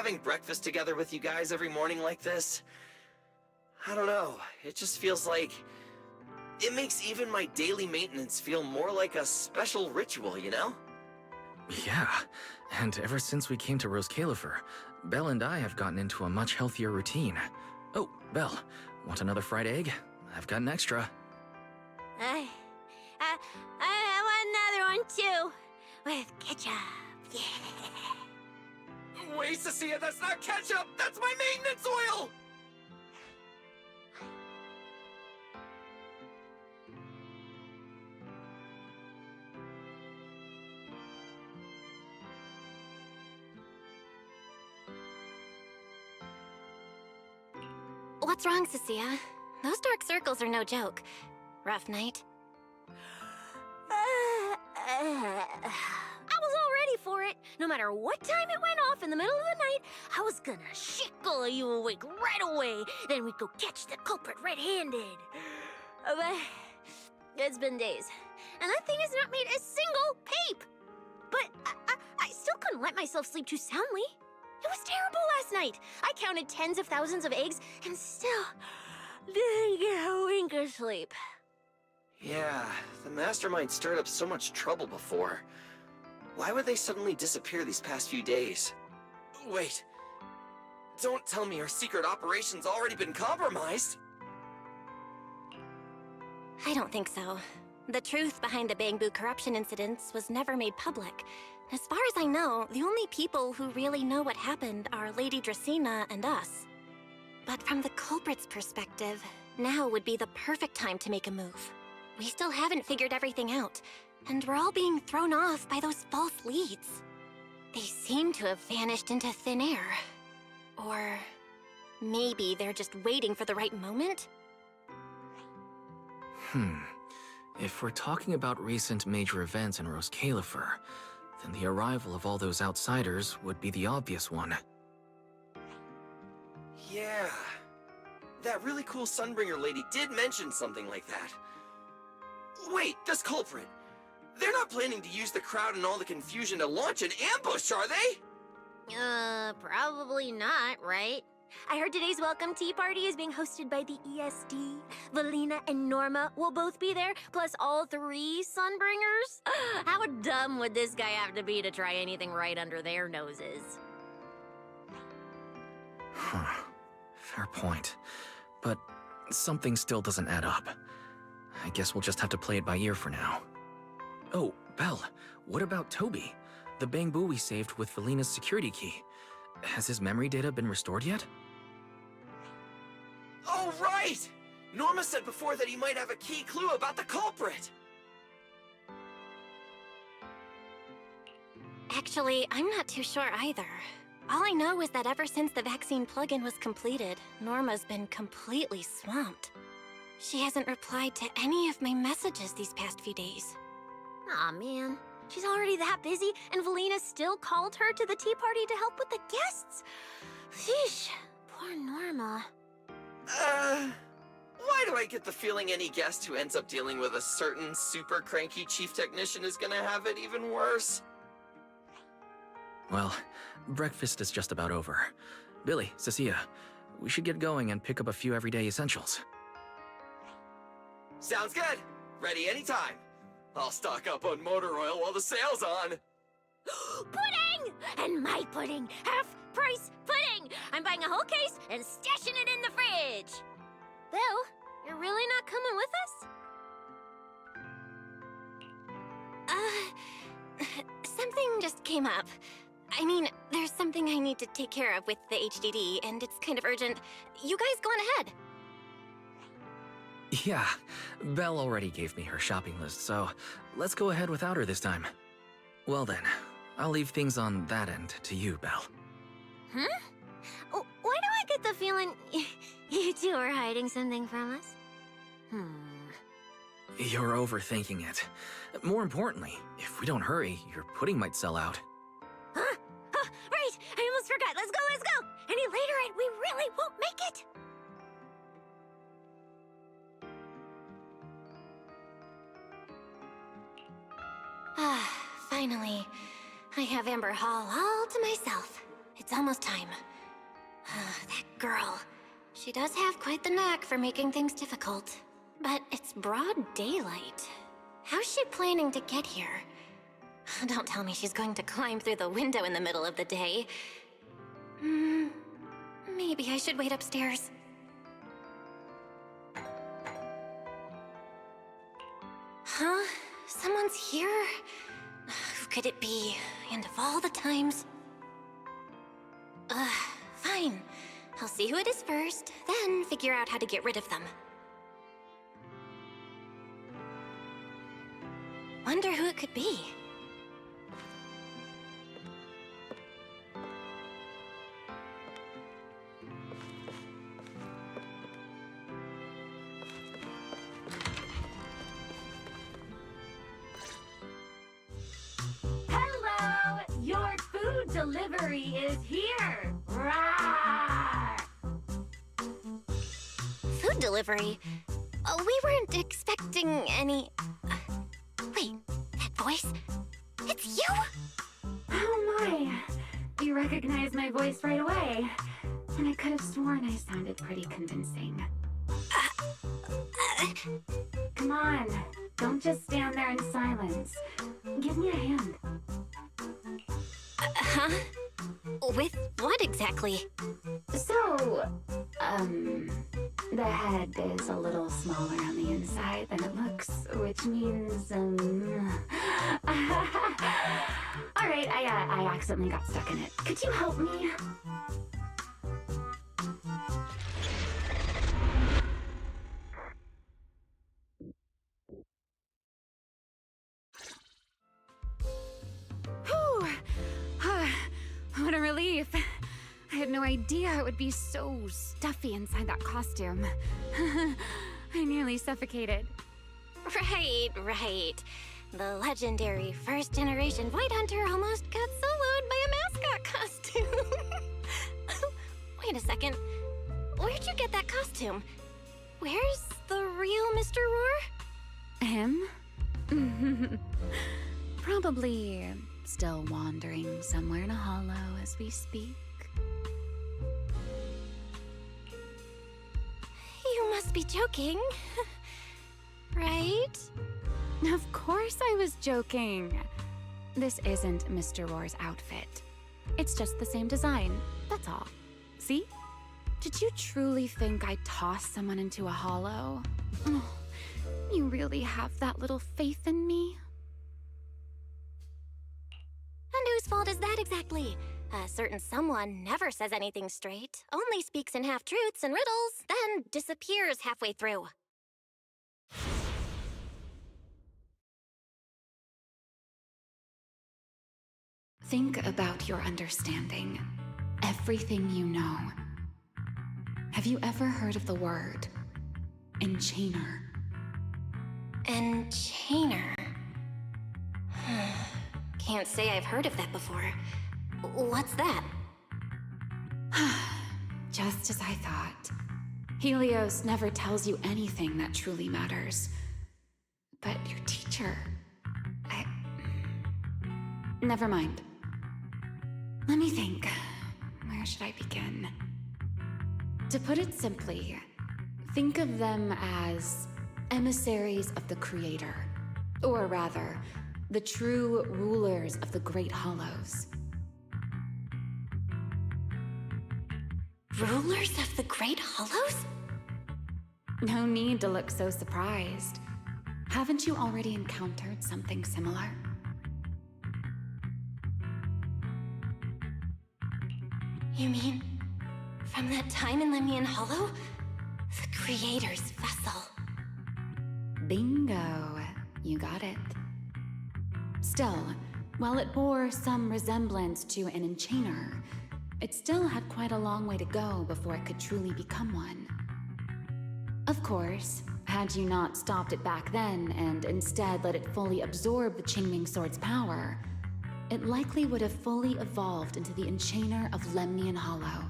having breakfast together with you guys every morning like this, I don't know, it just feels like it makes even my daily maintenance feel more like a special ritual, you know? Yeah, and ever since we came to Rose Califer, Belle and I have gotten into a much healthier routine. Oh, Belle, want another fried egg? I've got an extra. I want another one too, with ketchup. Yeah. Wait, Cecilia, that's not ketchup! That's my maintenance oil! What's wrong, Cecilia? Those dark circles are no joke. Rough night? I was all ready for it. No matter what time it went off in the middle of the night, I was gonna shickle you awake right away. Then we'd go catch the culprit red-handed. But it's been days, and that thing has not made a single peep. But I still couldn't let myself sleep too soundly. It was terrible last night. I counted tens of thousands of eggs and still didn't get a wink of sleep. Yeah, the Mastermind stirred up so much trouble before. Why would they suddenly disappear these past few days? Wait, don't tell me our secret operation's already been compromised? I don't think so. The truth behind the Bamboo corruption incidents was never made public. As far as I know, the only people who really know what happened are Lady Dracena and us. But from the culprit's perspective, now would be the perfect time to make a move. We still haven't figured everything out, and we're all being thrown off by those false leads. They seem to have vanished into thin air. Or maybe they're just waiting for the right moment? If we're talking about recent major events in Rose Califer, then the arrival of all those outsiders would be the obvious one. Yeah, that really cool Sunbringer lady did mention something like that. Wait, this culprit! They're not planning to use the crowd and all the confusion to launch an ambush, are they? Probably not, right? I heard today's welcome tea party is being hosted by the ESD. Valina and Norma will both be there, plus all 3 Sunbringers. How dumb would this guy have to be to try anything right under their noses? Fair point. But something still doesn't add up. I guess we'll just have to play it by ear for now. Oh, Belle, what about Toby? The Bamboo we saved with Valina's security key. Has his memory data been restored yet? Oh, right! Norma said before that he might have a key clue about the culprit! Actually, I'm not too sure either. All I know is that ever since the vaccine plug-in was completed, Norma's been completely swamped. She hasn't replied to any of my messages these past few days. Aw, man. She's already that busy, and Valina still called her to the tea party to help with the guests. Sheesh, poor Norma. Why do I get the feeling any guest who ends up dealing with a certain super cranky chief technician is gonna have it even worse? Well, breakfast is just about over. Billy, Cecilia, we should get going and pick up a few everyday essentials. Sounds good. Ready anytime. I'll stock up on motor oil while the sale's on. Pudding! And my pudding! Half-price pudding! I'm buying a whole case and stashing it in the fridge! Bill, you're really not coming with us? Something just came up. I mean, there's something I need to take care of with the HDD, and it's kind of urgent. You guys go on ahead. Yeah, Belle already gave me her shopping list, so let's go ahead without her this time. Well then, I'll leave things on that end to you, Belle. Huh? Why do I get the feeling you two are hiding something from us? You're overthinking it. More importantly, if we don't hurry, your pudding might sell out. Huh? Right! I almost forgot. Let's go! Any later and we really won't make it! Finally, I have Amber Hall all to myself. It's almost time. That girl. She does have quite the knack for making things difficult. But it's broad daylight. How's she planning to get here? Don't tell me she's going to climb through the window in the middle of the day. Maybe I should wait upstairs. Huh? Someone's here? Who could it be? And of all the times... Fine. I'll see who it is first, then figure out how to get rid of them. Wonder who it could be. Hello! Your food delivery is here! Rawr! Food delivery? Oh, we weren't expecting any... Wait, that voice? It's you? Oh my! You recognized my voice right away. And I could have sworn I sounded pretty convincing. Come on, don't just stand there in silence. Give me a hand. Huh? With what exactly? So, the head is a little smaller on the inside than it looks, which means, Alright, I accidentally got stuck in it. Could you help me? Whew! What a relief. I had no idea it would be so stuffy inside that costume. I nearly suffocated. Right. The legendary first-generation Void Hunter almost got soloed by a mascot costume. Wait a second. Where'd you get that costume? Where's the real Mr. Roar? Him? Probably still wandering somewhere in a hollow as we speak. You must be joking. Right? Of course I was joking. This isn't Mr. Roar's outfit. It's just the same design, that's all. See? Did you truly think I'd toss someone into a hollow? Oh, you really have that little faith in me? And whose fault is that exactly? A certain someone never says anything straight, only speaks in half-truths and riddles, then disappears halfway through. Think about your understanding. Everything you know. Have you ever heard of the word enchainer? Enchainer. Can't say I've heard of that before. What's that? Just as I thought. Helios never tells you anything that truly matters. But your teacher... Never mind. Let me think. Where should I begin? To put it simply, think of them as emissaries of the Creator. Or rather, the true rulers of the Great Hollows. Rulers of the Great Hollows? No need to look so surprised. Haven't you already encountered something similar? You mean, from that time in Lemnian Hollow? The Creator's vessel. Bingo. You got it. Still, while it bore some resemblance to an enchainer, it still had quite a long way to go before it could truly become one. Of course, had you not stopped it back then and instead let it fully absorb the Qingming Sword's power, it likely would have fully evolved into the enchainer of Lemnian Hollow.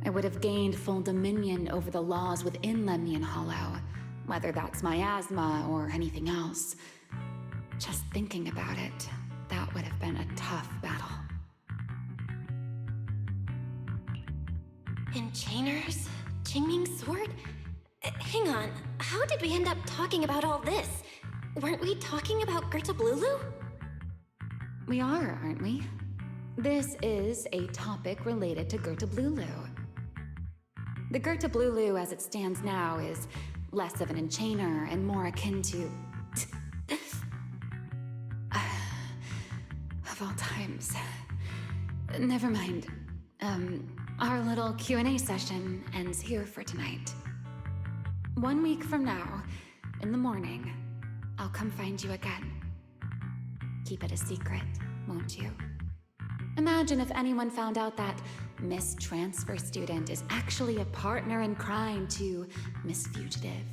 I would have gained full dominion over the laws within Lemnian Hollow, whether that's miasma or anything else. Just thinking about it, that would have been a tough battle. Enchainers? Qingming's sword? Hang on, how did we end up talking about all this? Weren't we talking about Gerta Blulu? We are, aren't we? This is a topic related to Gerta Blulu. The Gerta Blulu as it stands now is less of an enchainer and more akin to... of all times. Never mind. Our little Q&A session ends here for tonight. 1 week from now, in the morning, I'll come find you again. Keep it a secret, won't you? Imagine if anyone found out that Miss Transfer Student is actually a partner in crime to Miss Fugitive.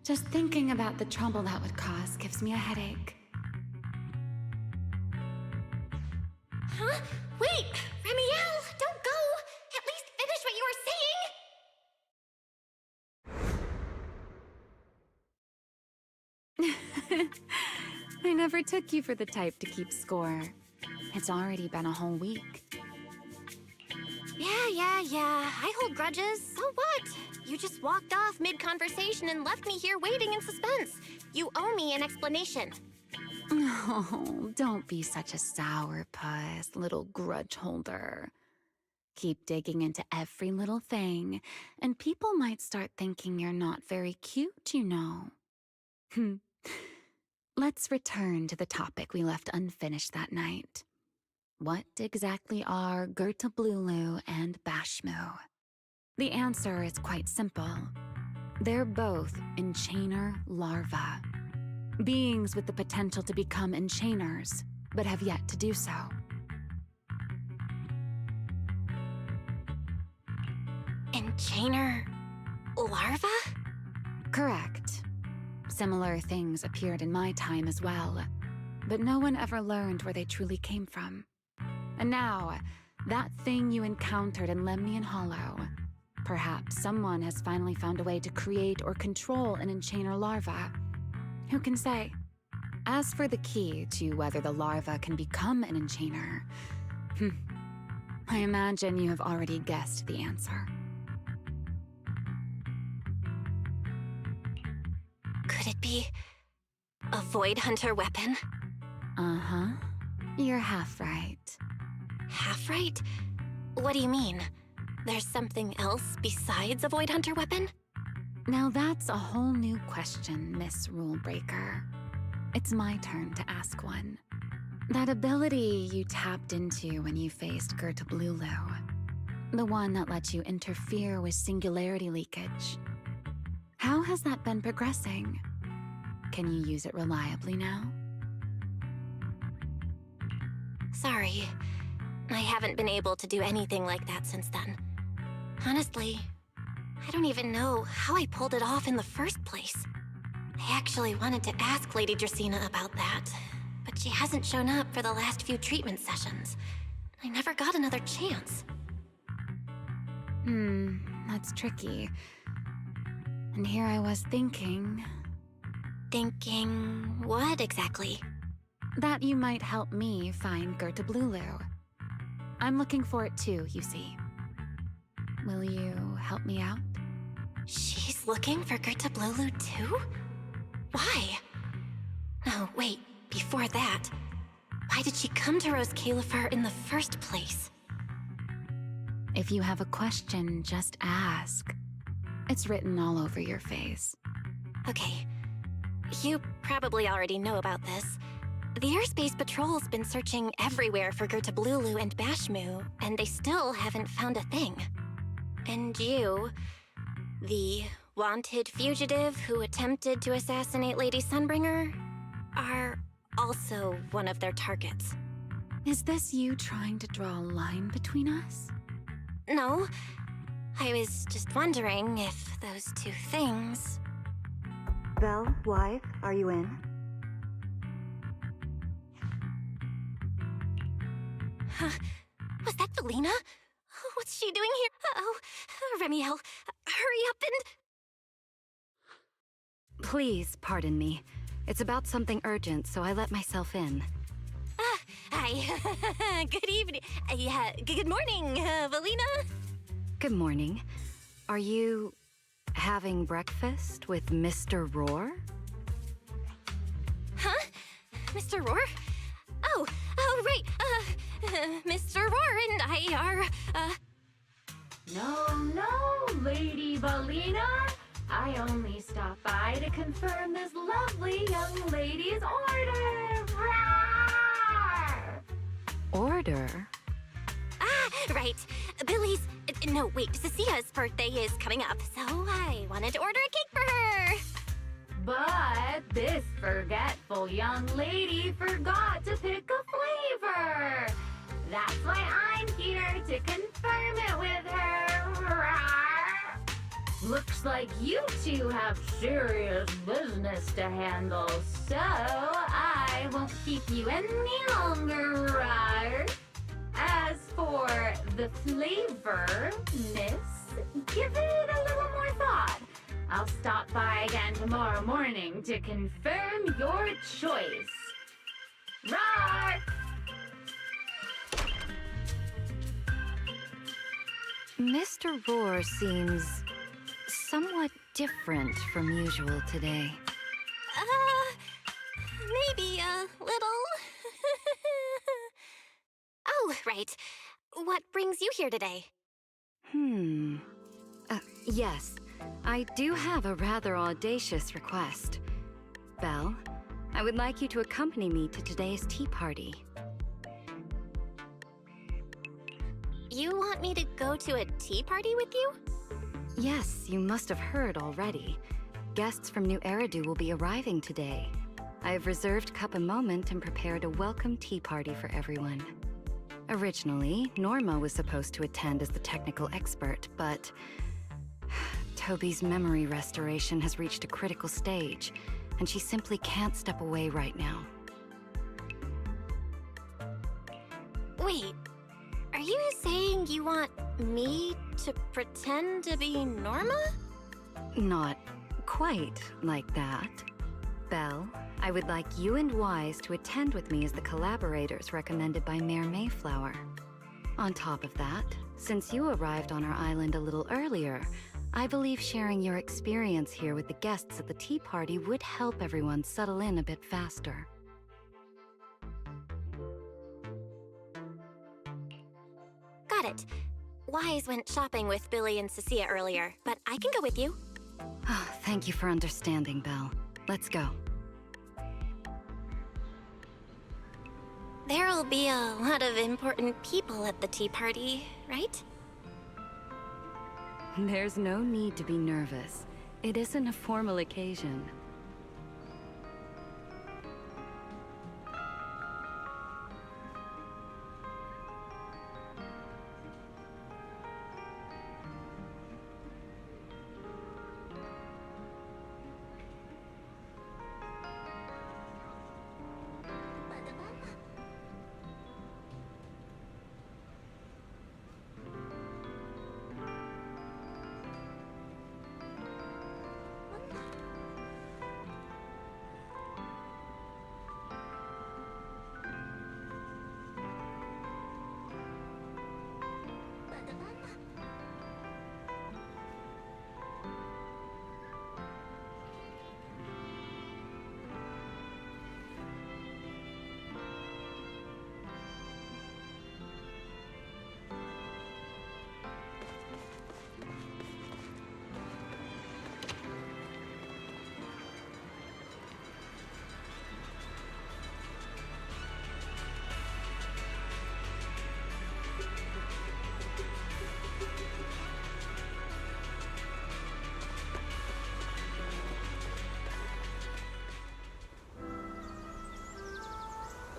Just thinking about the trouble that would cause gives me a headache. Huh? Wait! Remiel! Don't go! At least finish what you were saying! I never took you for the type to keep score. It's already been a whole week. Yeah. I hold grudges. So what? You just walked off mid-conversation and left me here waiting in suspense. You owe me an explanation. Oh, don't be such a sourpuss, little grudge holder. Keep digging into every little thing, and people might start thinking you're not very cute, you know. Let's return to the topic we left unfinished that night. What exactly are Gerta Blulu and Bashmu? The answer is quite simple. They're both enchainer larvae. Beings with the potential to become enchainers, but have yet to do so. Enchainer larva? Correct. Similar things appeared in my time as well, but no one ever learned where they truly came from. And now, that thing you encountered in Lemnian Hollow, perhaps someone has finally found a way to create or control an enchainer larva. Who can say? As for the key to whether the larva can become an enchainer, I imagine you have already guessed the answer. Could it be a Void Hunter weapon? Uh-huh. You're half right. Half right? What do you mean? There's something else besides a Void Hunter weapon? Now that's a whole new question, Miss Rulebreaker. It's my turn to ask one. That ability you tapped into when you faced Gerta Blulu, the one that lets you interfere with singularity leakage. How has that been progressing? Can you use it reliably now? Sorry. I haven't been able to do anything like that since then. Honestly, I don't even know how I pulled it off in the first place. I actually wanted to ask Lady Dracena about that, but she hasn't shown up for the last few treatment sessions. I never got another chance. That's tricky. And here I was thinking... Thinking what exactly? that you might help me find Gerta Blulu. I'm looking for it too, you see. Will you help me out? She's looking for Gerta Blulu too? Why? No, wait, before that. Why did she come to Rose Califar in the first place? If you have a question, just ask. It's written all over your face. Okay. You probably already know about this. The Airspace Patrol's been searching everywhere for Gerta Blulu and Bashmu, and they still haven't found a thing. And you, the wanted fugitive who attempted to assassinate Lady Sunbringer, are also one of their targets. Is this you trying to draw a line between us? No. I was just wondering if those two things... Belle, wife, are you in? Huh? Was that Felina? What's she doing here? Uh-oh. Remiel, hurry up and... Please, pardon me. It's about something urgent, so I let myself in. Hi. Good evening. yeah. Good morning, Valina. Good morning. Are you having breakfast with Mr. Roar? Huh? Mr. Roar? Oh, right. Mr. Roar and I are, No, Lady Valina. I only stopped by to confirm this lovely young lady's order. Rawr! Order? right. Billy's, no, wait, Cecia's birthday is coming up, so I wanted to order a cake for her. But this forgetful young lady forgot to pick a flavor. That's why I'm here to confirm it with her. Rawr! Looks like you two have serious business to handle, so I won't keep you any longer. Rawr! As for the flavor, miss, give it a little more thought. I'll stop by again tomorrow morning to confirm your choice. Roar! Mr. Roar seems somewhat different from usual today. Maybe a little. Oh, right. What brings you here today? Yes. I do have a rather audacious request. Belle, I would like you to accompany me to today's tea party. You want me to go to a tea party with you? Yes, you must have heard already. Guests from New Eridu will be arriving today. I have reserved Cup a Moment and prepared a welcome tea party for everyone. Originally, Norma was supposed to attend as the technical expert, but Toby's memory restoration has reached a critical stage, and she simply can't step away right now. Wait, are you saying you want me to pretend to be Norma? Not quite like that. Belle, I would like you and Wise to attend with me as the collaborators recommended by Mayor Mayflower. On top of that, since you arrived on our island a little earlier, I believe sharing your experience here with the guests at the tea party would help everyone settle in a bit faster. Got it. Wise went shopping with Billy and Cecilia earlier, but I can go with you. Thank you for understanding, Belle. Let's go. There'll be a lot of important people at the tea party, right? There's no need to be nervous. It isn't a formal occasion.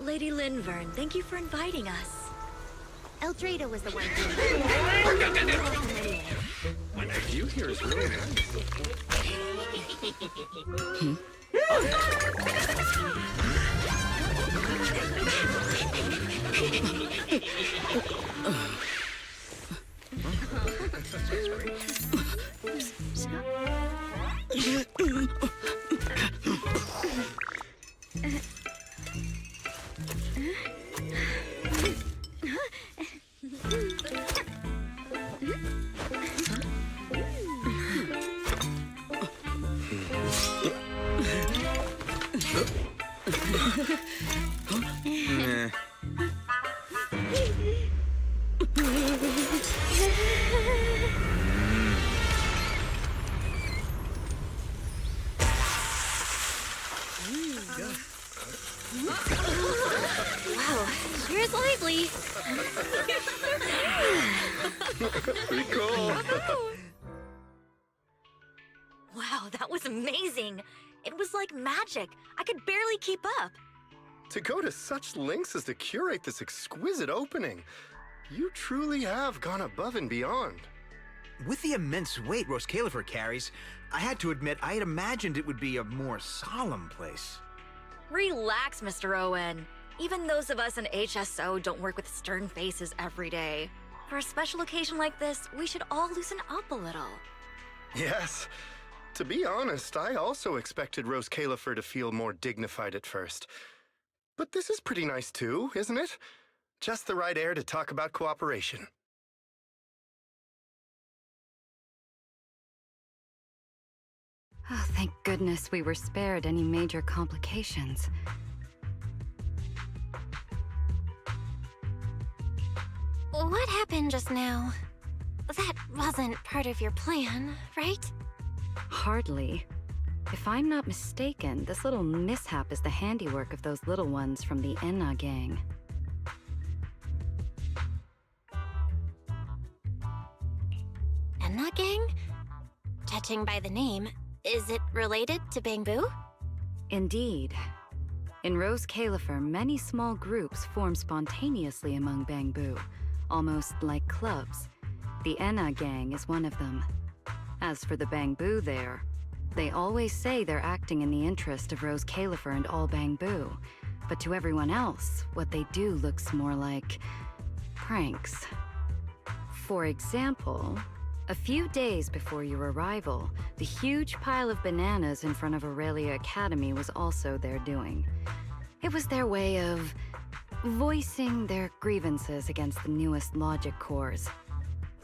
Lady Linvern, thank you for inviting us. Eldrada was the one who... When I view here is really nice. Wow, sure is lively. Pretty cool. Wow, that was amazing. It was like magic. I could barely keep up. To go to such lengths as to curate this exquisite opening, you truly have gone above and beyond. With the immense weight Rose Califer carries, I had to admit I had imagined it would be a more solemn place. Relax, Mr. Owen. Even those of us in HSO don't work with stern faces every day. For a special occasion like this, we should all loosen up a little. Yes. To be honest, I also expected Rose Califer to feel more dignified at first. But this is pretty nice too, isn't it? Just the right air to talk about cooperation. Oh, thank goodness we were spared any major complications. What happened just now? That wasn't part of your plan, right? Hardly. If I'm not mistaken, this little mishap is the handiwork of those little ones from the Enna gang. Enna gang? Judging by the name, is it related to Bangbu? Indeed. In Rose Califer, many small groups form spontaneously among Bangbu, almost like clubs. The Enna gang is one of them. As for the Bangbu there, they always say they're acting in the interest of Rose Califer and all Bangbu, but to everyone else, what they do looks more like pranks. For example, a few days before your arrival, the huge pile of bananas in front of Aurelia Academy was also their doing. It was their way of voicing their grievances against the newest logic cores.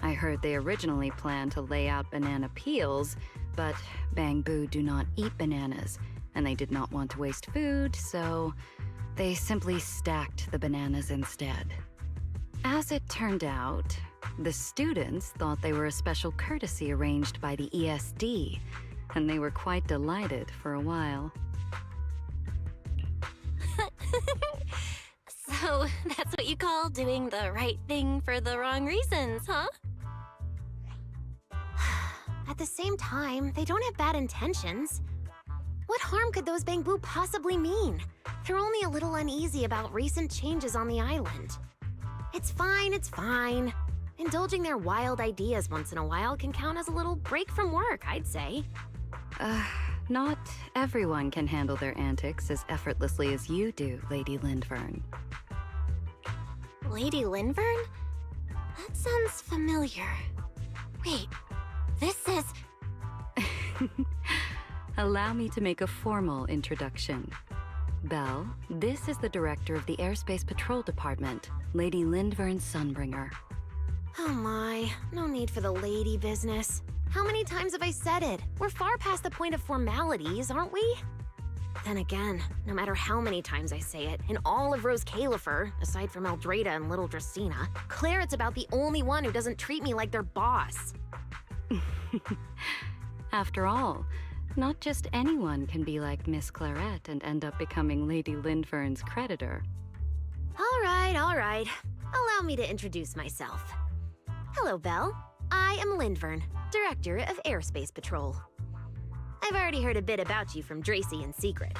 I heard they originally planned to lay out banana peels, but Bangbu do not eat bananas, and they did not want to waste food, so they simply stacked the bananas instead. As it turned out, the students thought they were a special courtesy arranged by the ESD, and they were quite delighted for a while. So, that's what you call doing the right thing for the wrong reasons, huh? At the same time, they don't have bad intentions. What harm could those Bangbu possibly mean? They're only a little uneasy about recent changes on the island. It's fine, it's fine. Indulging their wild ideas once in a while can count as a little break from work, I'd say. Not everyone can handle their antics as effortlessly as you do, Lady Lindvern. Lady Lindvern? That sounds familiar. Wait, this is... Allow me to make a formal introduction. Belle, this is the director of the Airspace Patrol Department, Lady Lindvern Sunbringer. Oh my, no need for the lady business. How many times have I said it? We're far past the point of formalities, aren't we? Then again, no matter how many times I say it, in all of Rose Califer, aside from Eldrada and little Dracena, Claret's about the only one who doesn't treat me like their boss. After all, not just anyone can be like Miss Claret and end up becoming Lady Lindvern's creditor. All right. Allow me to introduce myself. Hello, Belle. I am Lindvern, Director of Airspace Patrol. I've already heard a bit about you from Dracy in secret.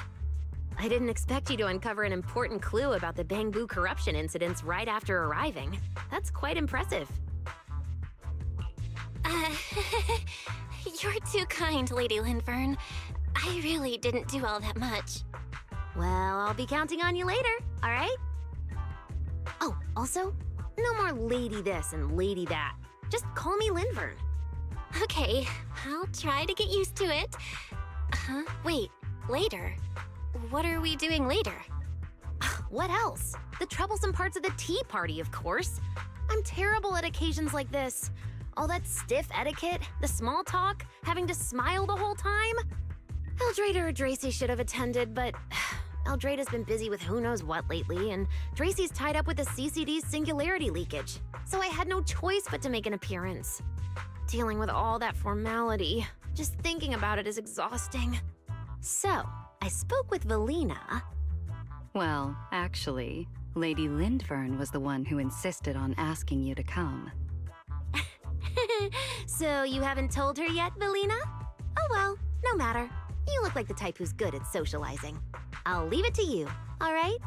I didn't expect you to uncover an important clue about the Bangbu corruption incidents right after arriving. That's quite impressive. You're too kind, Lady Lindvern. I really didn't do all that much. Well, I'll be counting on you later, all right? Oh, also, no more lady this and lady that. Just call me Lindvern. Okay, I'll try to get used to it. Wait, later? What are we doing later? What else? The troublesome parts of the tea party, of course. I'm terrible at occasions like this. All that stiff etiquette, the small talk, having to smile the whole time. Eldrada or Dracy should have attended, but Eldrada's been busy with who knows what lately, and Dracy's tied up with the CCD's singularity leakage. So I had no choice but to make an appearance. Dealing with all that formality, just thinking about it is exhausting. So, I spoke with Valina. Well, actually, Lady Lindvern was the one who insisted on asking you to come. So you haven't told her yet, Valina? Oh well, no matter. You look like the type who's good at socializing. I'll leave it to you, all right?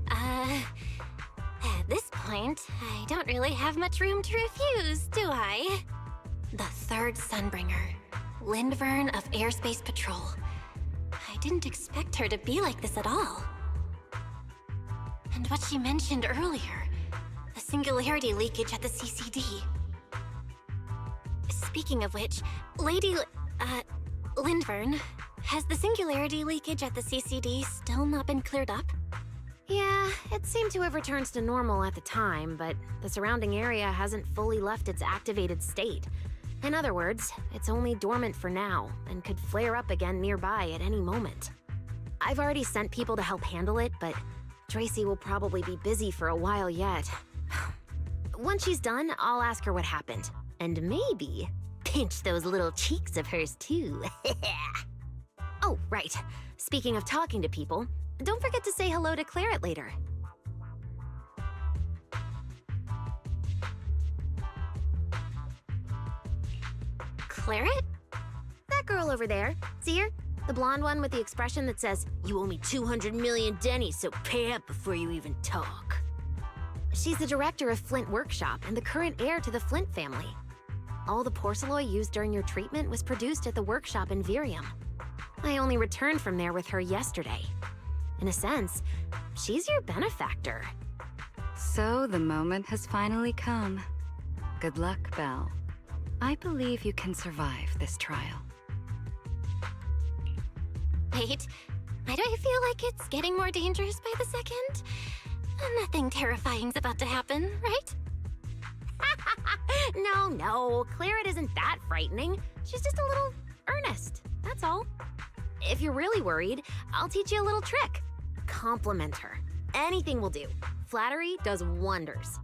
At this point, I don't really have much room to refuse, do I? The third Sunbringer, Lindvern of Airspace Patrol. I didn't expect her to be like this at all. And what she mentioned earlier, the singularity leakage at the CCD. Speaking of which, Lindvern, has the singularity leakage at the CCD still not been cleared up? Yeah, it seemed to have returned to normal at the time, but the surrounding area hasn't fully left its activated state. In other words, it's only dormant for now, and could flare up again nearby at any moment. I've already sent people to help handle it, but Tracy will probably be busy for a while yet. Once she's done, I'll ask her what happened. And maybe pinch those little cheeks of hers too. Oh, right. Speaking of talking to people, don't forget to say hello to Claret later. Claret? That girl over there. See her? The blonde one with the expression that says, "You owe me 200 million dennies, so pay up before you even talk." She's the director of Flint Workshop and the current heir to the Flint family. All the porcelain used during your treatment was produced at the workshop in Virium. I only returned from there with her yesterday. In a sense, she's your benefactor. So the moment has finally come. Good luck, Belle. I believe you can survive this trial. Wait, why do I feel like it's getting more dangerous by the second? Nothing terrifying's about to happen, right? No, Claret isn't that frightening. She's just a little earnest, that's all. If you're really worried, I'll teach you a little trick. Compliment her. Anything will do. Flattery does wonders.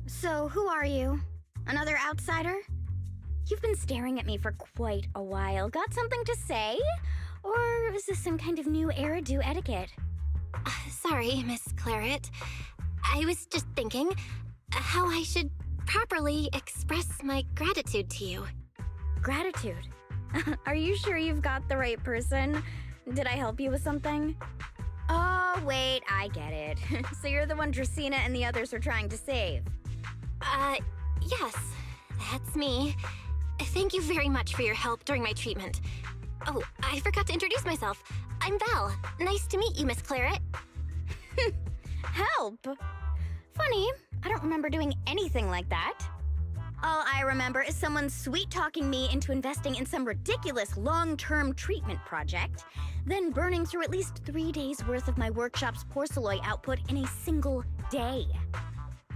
So, who are you? Another outsider? You've been staring at me for quite a while. Got something to say? Or is this some kind of new Eridu etiquette? Sorry, Miss Claret. I was just thinking how I should properly express my gratitude to you. Gratitude? Are you sure you've got the right person? Did I help you with something? Oh, wait, I get it. So you're the one Dracaena and the others are trying to save. Yes, that's me. Thank you very much for your help during my treatment. Oh, I forgot to introduce myself. I'm Val. Nice to meet you, Miss Claret. Help? Funny, I don't remember doing anything like that. All I remember is someone sweet-talking me into investing in some ridiculous long-term treatment project, then burning through at least 3 days' worth of my workshop's porcelain output in a single day.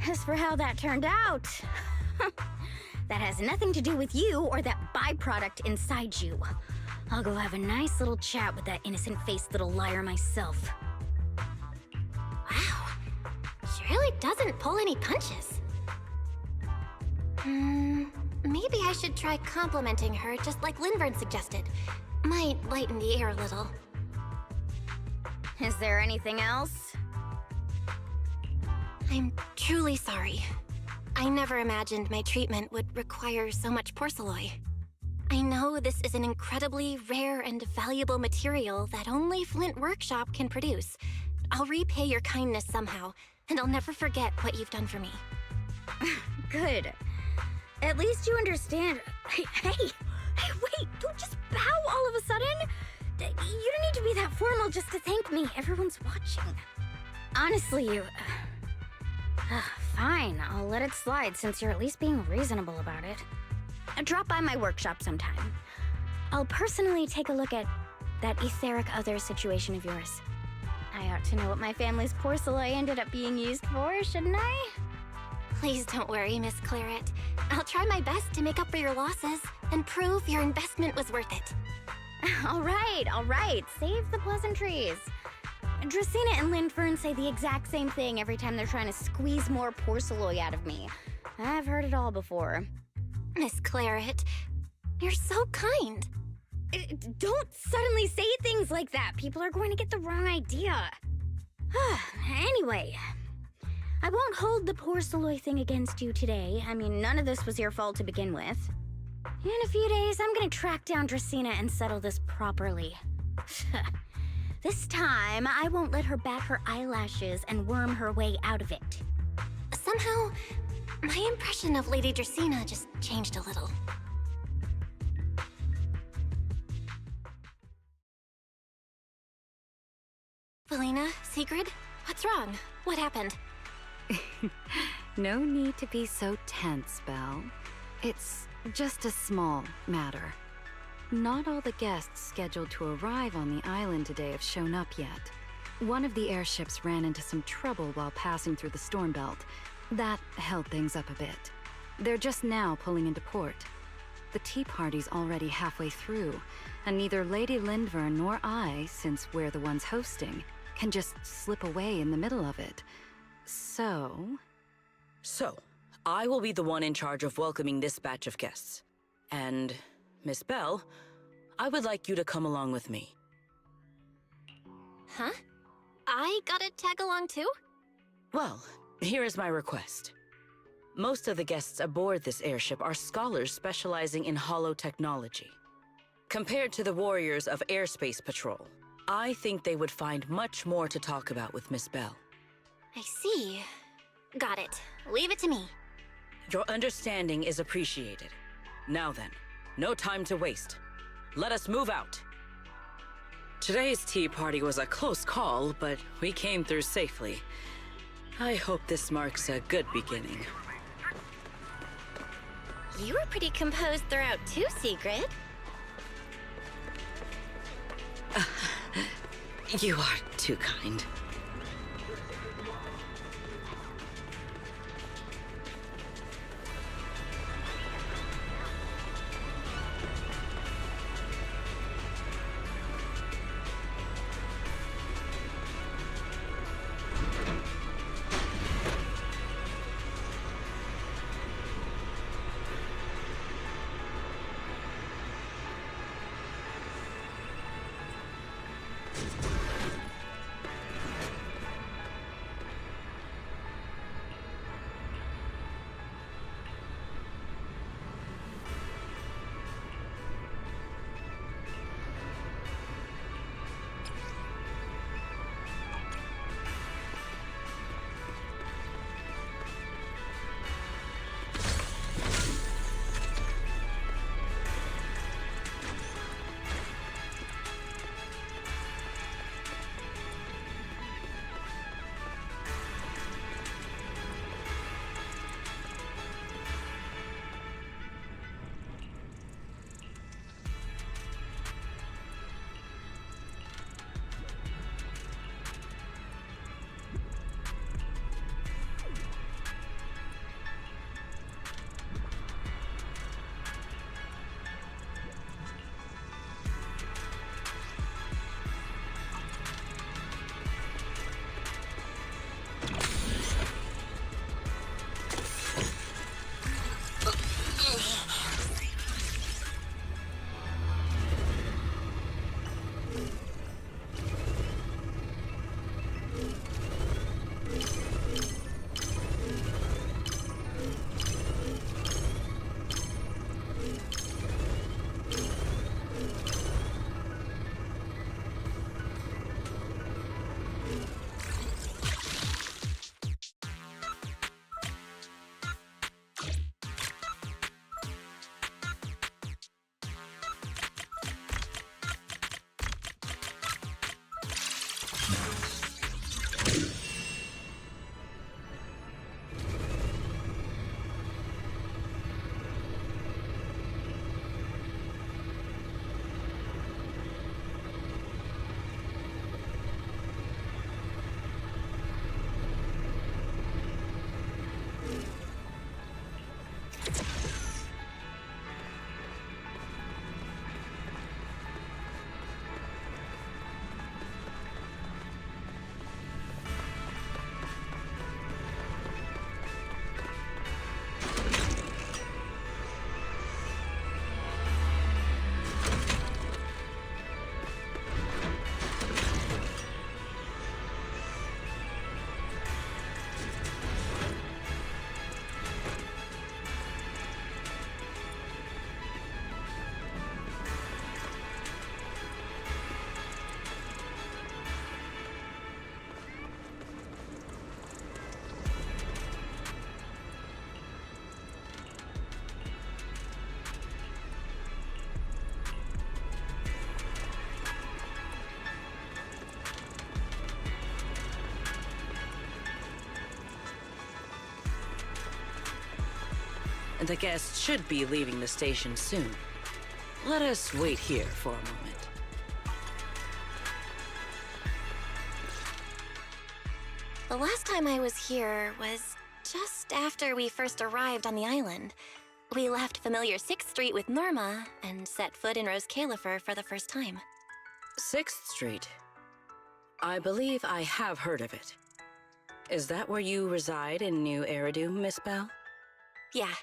As for how that turned out, that has nothing to do with you or that byproduct inside you. I'll go have a nice little chat with that innocent-faced little liar myself. really doesn't pull any punches. Maybe I should try complimenting her just like Linvern suggested. Might lighten the air a little. Is there anything else? I'm truly sorry. I never imagined my treatment would require so much porcelain. I know this is an incredibly rare and valuable material that only Flint Workshop can produce. I'll repay your kindness somehow, and I'll never forget what you've done for me. Good. At least you understand. Hey, wait, don't just bow all of a sudden. You don't need to be that formal just to thank me. Everyone's watching. Honestly, you... fine, I'll let it slide since you're at least being reasonable about it. Drop by my workshop sometime. I'll personally take a look at that etheric other situation of yours. I ought to know what my family's porcelain ended up being used for, shouldn't I? Please don't worry, Miss Claret. I'll try my best to make up for your losses and prove your investment was worth it. All right. Save the pleasantries. Dracaena and Lindfern say the exact same thing every time they're trying to squeeze more porcelain out of me. I've heard it all before. Miss Claret, you're so kind. Don't suddenly say things like that. People are going to get the wrong idea. Anyway, I won't hold the porcelain thing against you today. I mean, none of this was your fault to begin with. In a few days, I'm gonna track down Dracaena and settle this properly. This time, I won't let her bat her eyelashes and worm her way out of it. Somehow, my impression of Lady Dracaena just changed a little. Felina, Sigrid, what's wrong? What happened? No need to be so tense, Belle. It's just a small matter. Not all the guests scheduled to arrive on the island today have shown up yet. One of the airships ran into some trouble while passing through the storm belt. That held things up a bit. They're just now pulling into port. The tea party's already halfway through, and neither Lady Lindvern nor I, since we're the ones hosting, can just slip away in the middle of it. So, I will be the one in charge of welcoming this batch of guests. And, Miss Belle, I would like you to come along with me. Huh? I gotta tag along too? Well, here is my request. Most of the guests aboard this airship are scholars specializing in holotechnology. Compared to the warriors of Airspace Patrol, I think they would find much more to talk about with Miss Belle. I see. Got it. Leave it to me. Your understanding is appreciated. Now then, no time to waste. Let us move out. Today's tea party was a close call, but we came through safely. I hope this marks a good beginning. You were pretty composed throughout too, Sigrid. You are too kind. The guests should be leaving the station soon. Let us wait here for a moment. The last time I was here was just after we first arrived on the island. We left familiar 6th Street with Norma and set foot in Rose Califer for the first time. 6th Street. I believe I have heard of it. Is that where you reside in New Eridu, Miss Bell? Yeah.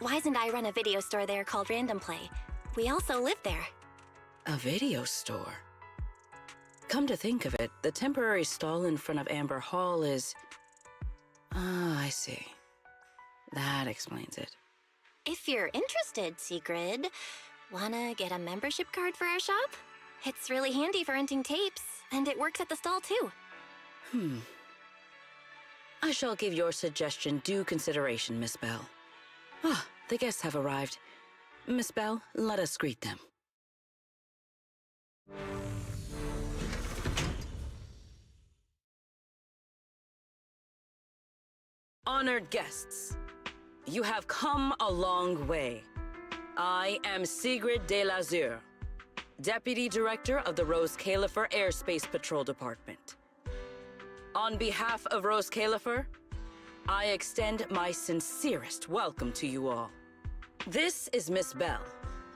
Wise and I run a video store there called Random Play. We also live there. A video store? Come to think of it, the temporary stall in front of Amber Hall is... Ah, I see. That explains it. If you're interested, Sigrid, wanna get a membership card for our shop? It's really handy for renting tapes, and it works at the stall too. I shall give your suggestion due consideration, Miss Bell. Ah, the guests have arrived. Miss Bell, let us greet them. Honored guests, you have come a long way. I am Sigrid de Lazure, Deputy Director of the Rose Califer Airspace Patrol Department. On behalf of Rose Califer, I extend my sincerest welcome to you all. This is Miss Bell,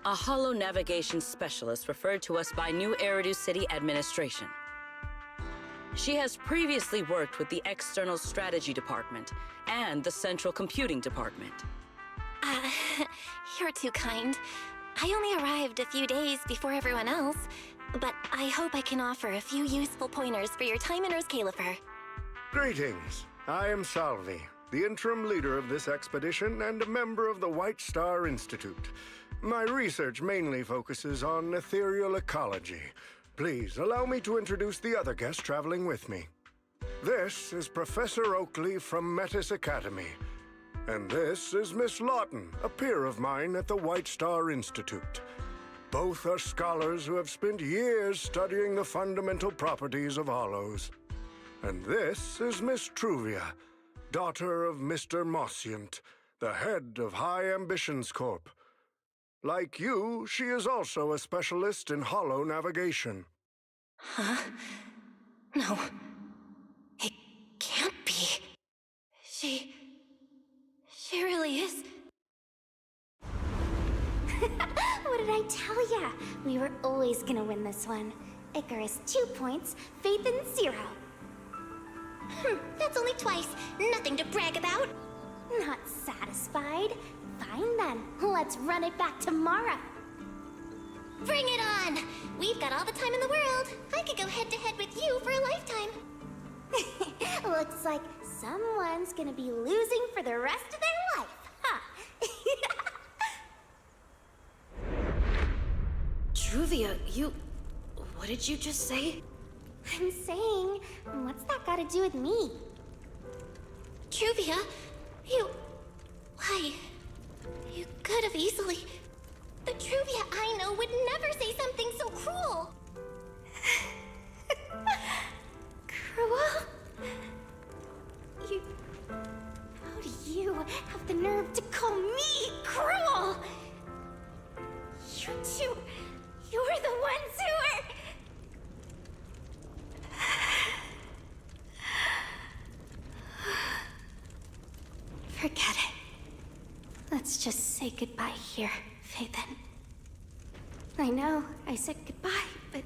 a holo navigation specialist referred to us by New Eridu City Administration. She has previously worked with the External Strategy Department and the Central Computing Department. You're too kind. I only arrived a few days before everyone else, but I hope I can offer a few useful pointers for your time in Rose Califer. Greetings. I am Salvi, the interim leader of this expedition and a member of the White Star Institute. My research mainly focuses on ethereal ecology. Please allow me to introduce the other guest traveling with me. This is Professor Oakley from Metis Academy. And this is Miss Lawton, a peer of mine at the White Star Institute. Both are scholars who have spent years studying the fundamental properties of hollows. And this is Miss Truvia, daughter of Mr. Mossient, the head of High Ambitions Corp. Like you, she is also a specialist in holo navigation. Huh? No. It can't be. She really is. What did I tell ya? We were always gonna win this one. Icarus 2 points, Phaethon 0. That's only twice. Nothing to brag about. Not satisfied? Fine then. Let's run it back tomorrow. Bring it on! We've got all the time in the world. I could go head-to-head with you for a lifetime. Looks like someone's gonna be losing for the rest of their life, huh? Truvia, what did you just say? I'm saying, what's that got to do with me? Truvia, why? You could have easily... The Truvia I know would never say something so cruel. Cruel? How do you have the nerve to call me cruel? You're the ones who are... Forget it. Let's just say goodbye here, Phaethon. I know I said goodbye, but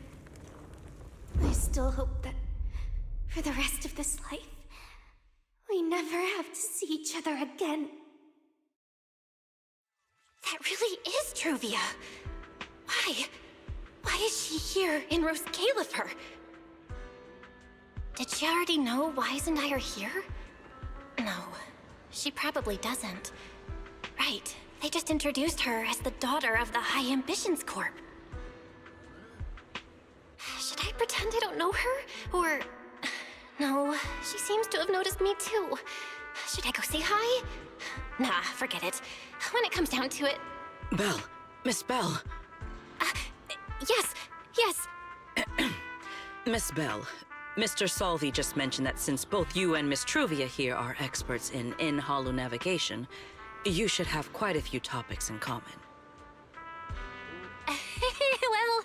I still hope that for the rest of this life, we never have to see each other again. That really is Truvia. Why? Why is she here in Rose Califer? Did she already know Wise and I are here? No, she probably doesn't. Right, they just introduced her as the daughter of the High Ambitions Corp. Should I pretend I don't know her? Or... No, she seems to have noticed me too. Should I go say hi? Nah, forget it. When it comes down to it... Bell, Miss Bell. Yes. Miss Bell, Mr. Salvi just mentioned that since both you and Miss Truvia here are experts in holo navigation, You should have quite a few topics in common. Well,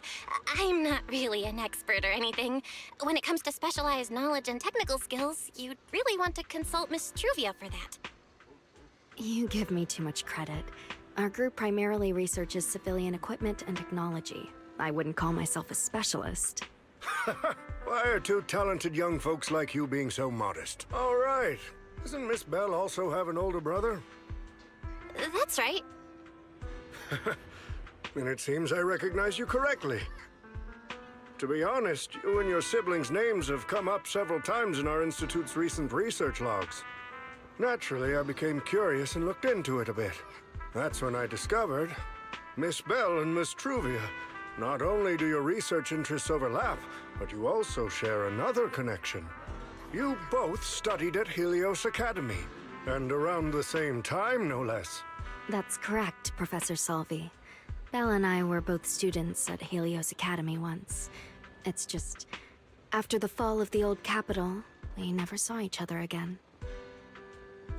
I'm not really an expert or anything. When it comes to specialized knowledge and technical skills, you'd really want to consult Miss Truvia for that. You give me too much credit. Our group primarily researches civilian equipment and technology. I wouldn't call myself a specialist. Why are two talented young folks like you being so modest? All right. Doesn't Miss Bell also have an older brother? That's right. Then it seems I recognize you correctly. To be honest, you and your siblings' names have come up several times in our Institute's recent research logs. Naturally, I became curious and looked into it a bit. That's when I discovered Miss Bell and Miss Truvia. Not only do your research interests overlap, but you also share another connection. You both studied at Helios Academy, and around the same time, no less. That's correct, Professor Salvi. Belle and I were both students at Helios Academy once. It's just, after the fall of the old capital, we never saw each other again.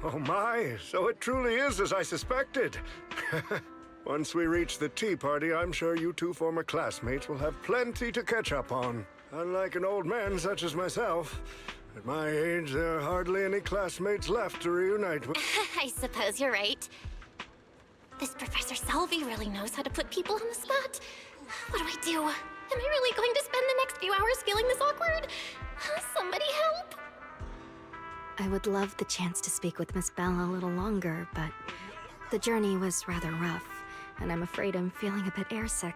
Oh my, so it truly is as I suspected. Once we reach the tea party, I'm sure you two former classmates will have plenty to catch up on. Unlike an old man such as myself, at my age, there are hardly any classmates left to reunite with. I suppose you're right. This Professor Salvi really knows how to put people on the spot. What do I do? Am I really going to spend the next few hours feeling this awkward? Somebody help! I would love the chance to speak with Miss Bell a little longer, but the journey was rather rough, and I'm afraid I'm feeling a bit airsick.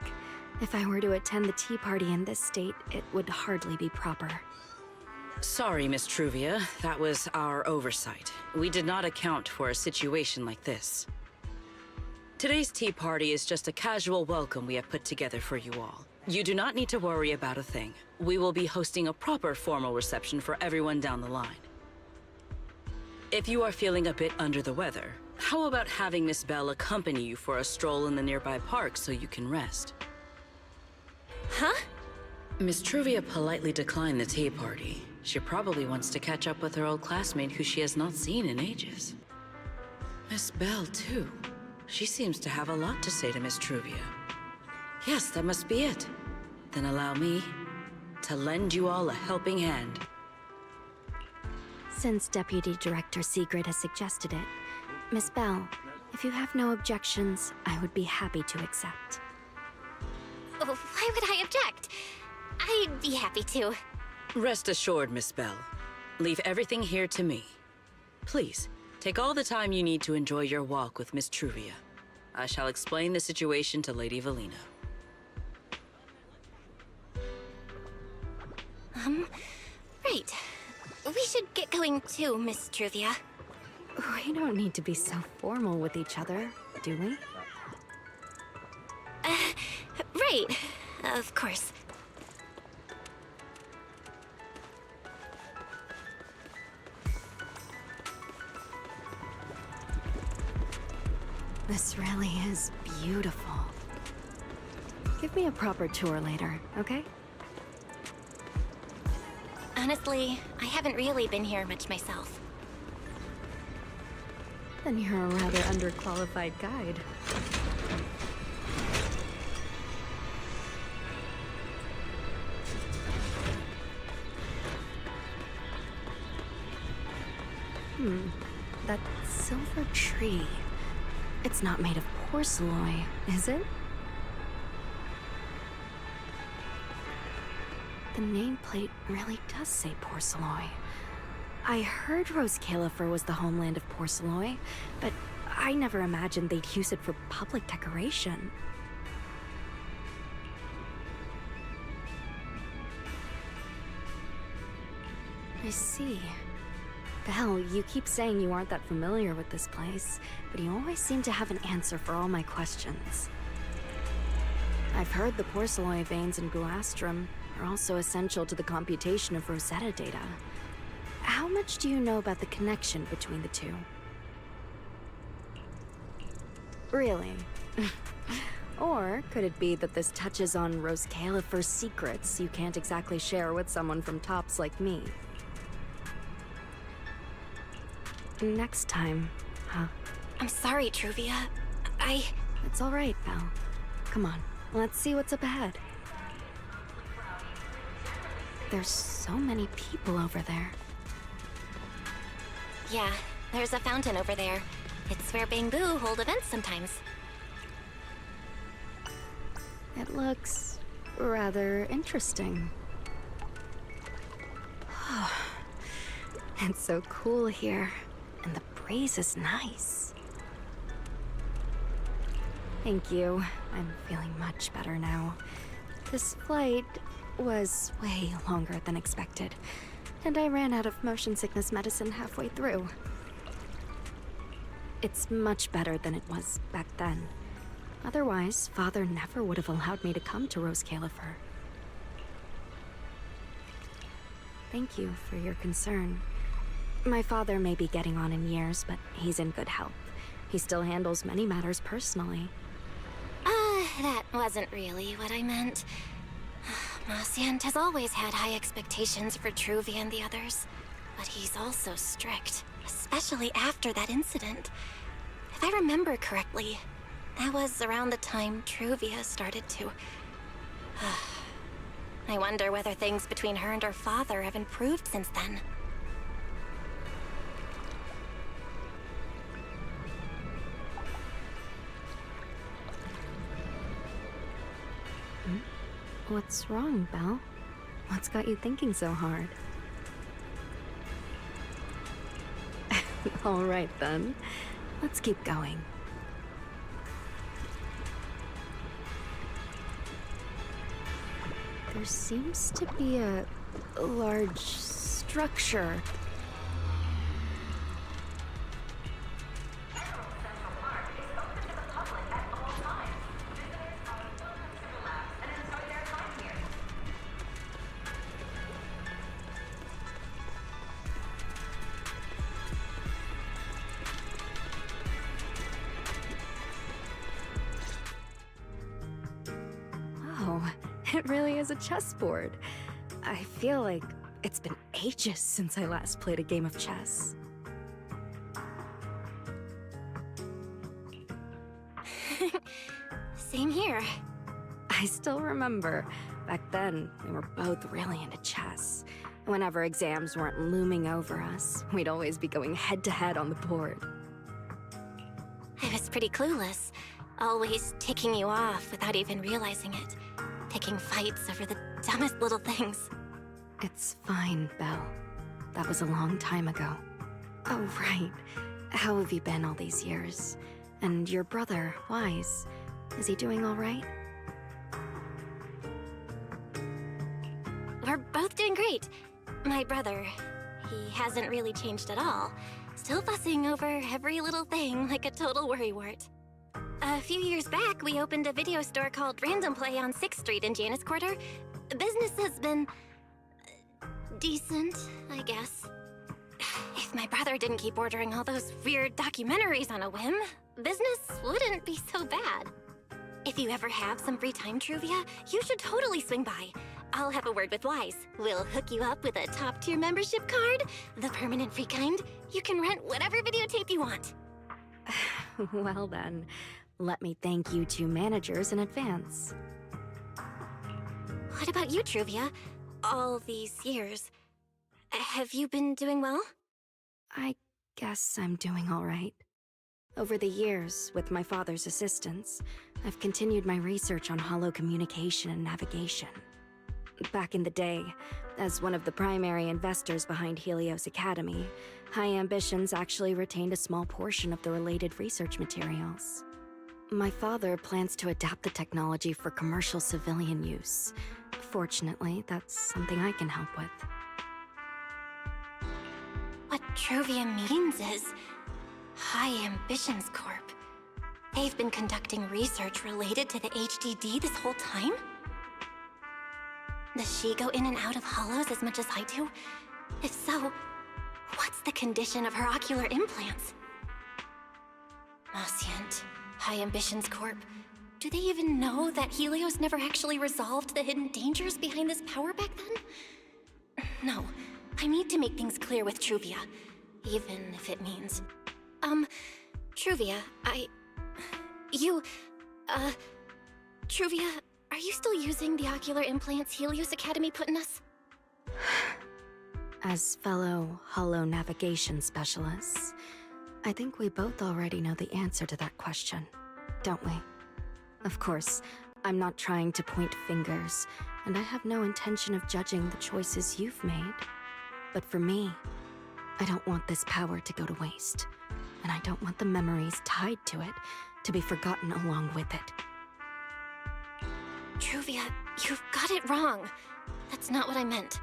If I were to attend the tea party in this state, it would hardly be proper. Sorry, Miss Truvia. That was our oversight. We did not account for a situation like this. Today's tea party is just a casual welcome we have put together for you all. You do not need to worry about a thing. We will be hosting a proper formal reception for everyone down the line. If you are feeling a bit under the weather, how about having Miss Bell accompany you for a stroll in the nearby park so you can rest? Huh? Miss Truvia politely declined the tea party. She probably wants to catch up with her old classmate who she has not seen in ages. Miss Bell, too. She seems to have a lot to say to Miss Truvia. Yes, that must be it. Then allow me to lend you all a helping hand. Since Deputy Director Sigrid has suggested it, Miss Bell, if you have no objections, I would be happy to accept. Why would I object? I'd be happy to. Rest assured, Miss Bell. Leave everything here to me. Please, take all the time you need to enjoy your walk with Miss Truvia. I shall explain the situation to Lady Valina. Right. We should get going too, Miss Truvia. We don't need to be so formal with each other, do we? Right. Of course. This really is beautiful. Give me a proper tour later, okay? Honestly, I haven't really been here much myself. Then you're a rather underqualified guide. That silver tree. It's not made of porcelain, is it? The nameplate really does say porcelain. I heard Rose Califer was the homeland of porcelain, but I never imagined they'd use it for public decoration. I see. Belle, you keep saying you aren't that familiar with this place, but you always seem to have an answer for all my questions. I've heard the porcelain veins in Buastrum are also essential to the computation of Rosetta data. How much do you know about the connection between the two? Really? Or could it be that this touches on Rose Califer's secrets you can't exactly share with someone from Tops like me? Next time, huh? I'm sorry, Truvia. It's all right, Belle. Come on, let's see what's up ahead. There's so many people over there. Yeah, there's a fountain over there. It's where Bangbu hold events sometimes. It looks rather interesting. It's so cool here, and the breeze is nice. Thank you. I'm feeling much better now. This flight was way longer than expected, and I ran out of motion sickness medicine halfway through. It's much better than it was back then. Otherwise, Father never would have allowed me to come to Rose Califer. Thank you for your concern. My father may be getting on in years, but he's in good health. He still handles many matters personally. That wasn't really what I meant. Marciant has always had high expectations for Truvia and the others, but he's also strict, especially after that incident. If I remember correctly, that was around the time Truvia started to... I wonder whether things between her and her father have improved since then. What's wrong, Belle? What's got you thinking so hard? All right, then. Let's keep going. There seems to be a large structure. It really is a chessboard. I feel like it's been ages since I last played a game of chess. Same here. I still remember. Back then, we were both really into chess. Whenever exams weren't looming over us, we'd always be going head-to-head on the board. I was pretty clueless, always ticking you off without even realizing it. Picking fights over the dumbest little things. It's fine, Belle. That was a long time ago. Oh, right. How have you been all these years? And your brother, Wise, is he doing all right? We're both doing great. My brother, he hasn't really changed at all. Still fussing over every little thing like a total worrywart. A few years back, we opened a video store called Random Play on 6th Street in Janus Quarter. Business has been... decent, I guess. If my brother didn't keep ordering all those weird documentaries on a whim, business wouldn't be so bad. If you ever have some free time, Truvia, you should totally swing by. I'll have a word with Wise. We'll hook you up with a top-tier membership card, the permanent free kind. You can rent whatever videotape you want. Well then, let me thank you two managers in advance. What about you, Truvia? All these years, have you been doing well? I guess I'm doing all right. Over the years, with my father's assistance, I've continued my research on holo communication and navigation. Back in the day, as one of the primary investors behind Helios Academy, High Ambitions actually retained a small portion of the related research materials. My father plans to adapt the technology for commercial civilian use. Fortunately, that's something I can help with. What Truvia means is High Ambitions Corp. They've been conducting research related to the HDD this whole time? Does she go in and out of hollows as much as I do? If so, what's the condition of her ocular implants? Marciant, High Ambitions Corp. Do they even know that Helios never actually resolved the hidden dangers behind this power back then? No, I need to make things clear with Truvia, even if it means... Truvia, Truvia, are you still using the ocular implants Helios Academy put in us? As fellow holo navigation specialists, I think we both already know the answer to that question, don't we? Of course, I'm not trying to point fingers, and I have no intention of judging the choices you've made. But for me, I don't want this power to go to waste, and I don't want the memories tied to it to be forgotten along with it. Truvia, you've got it wrong. That's not what I meant.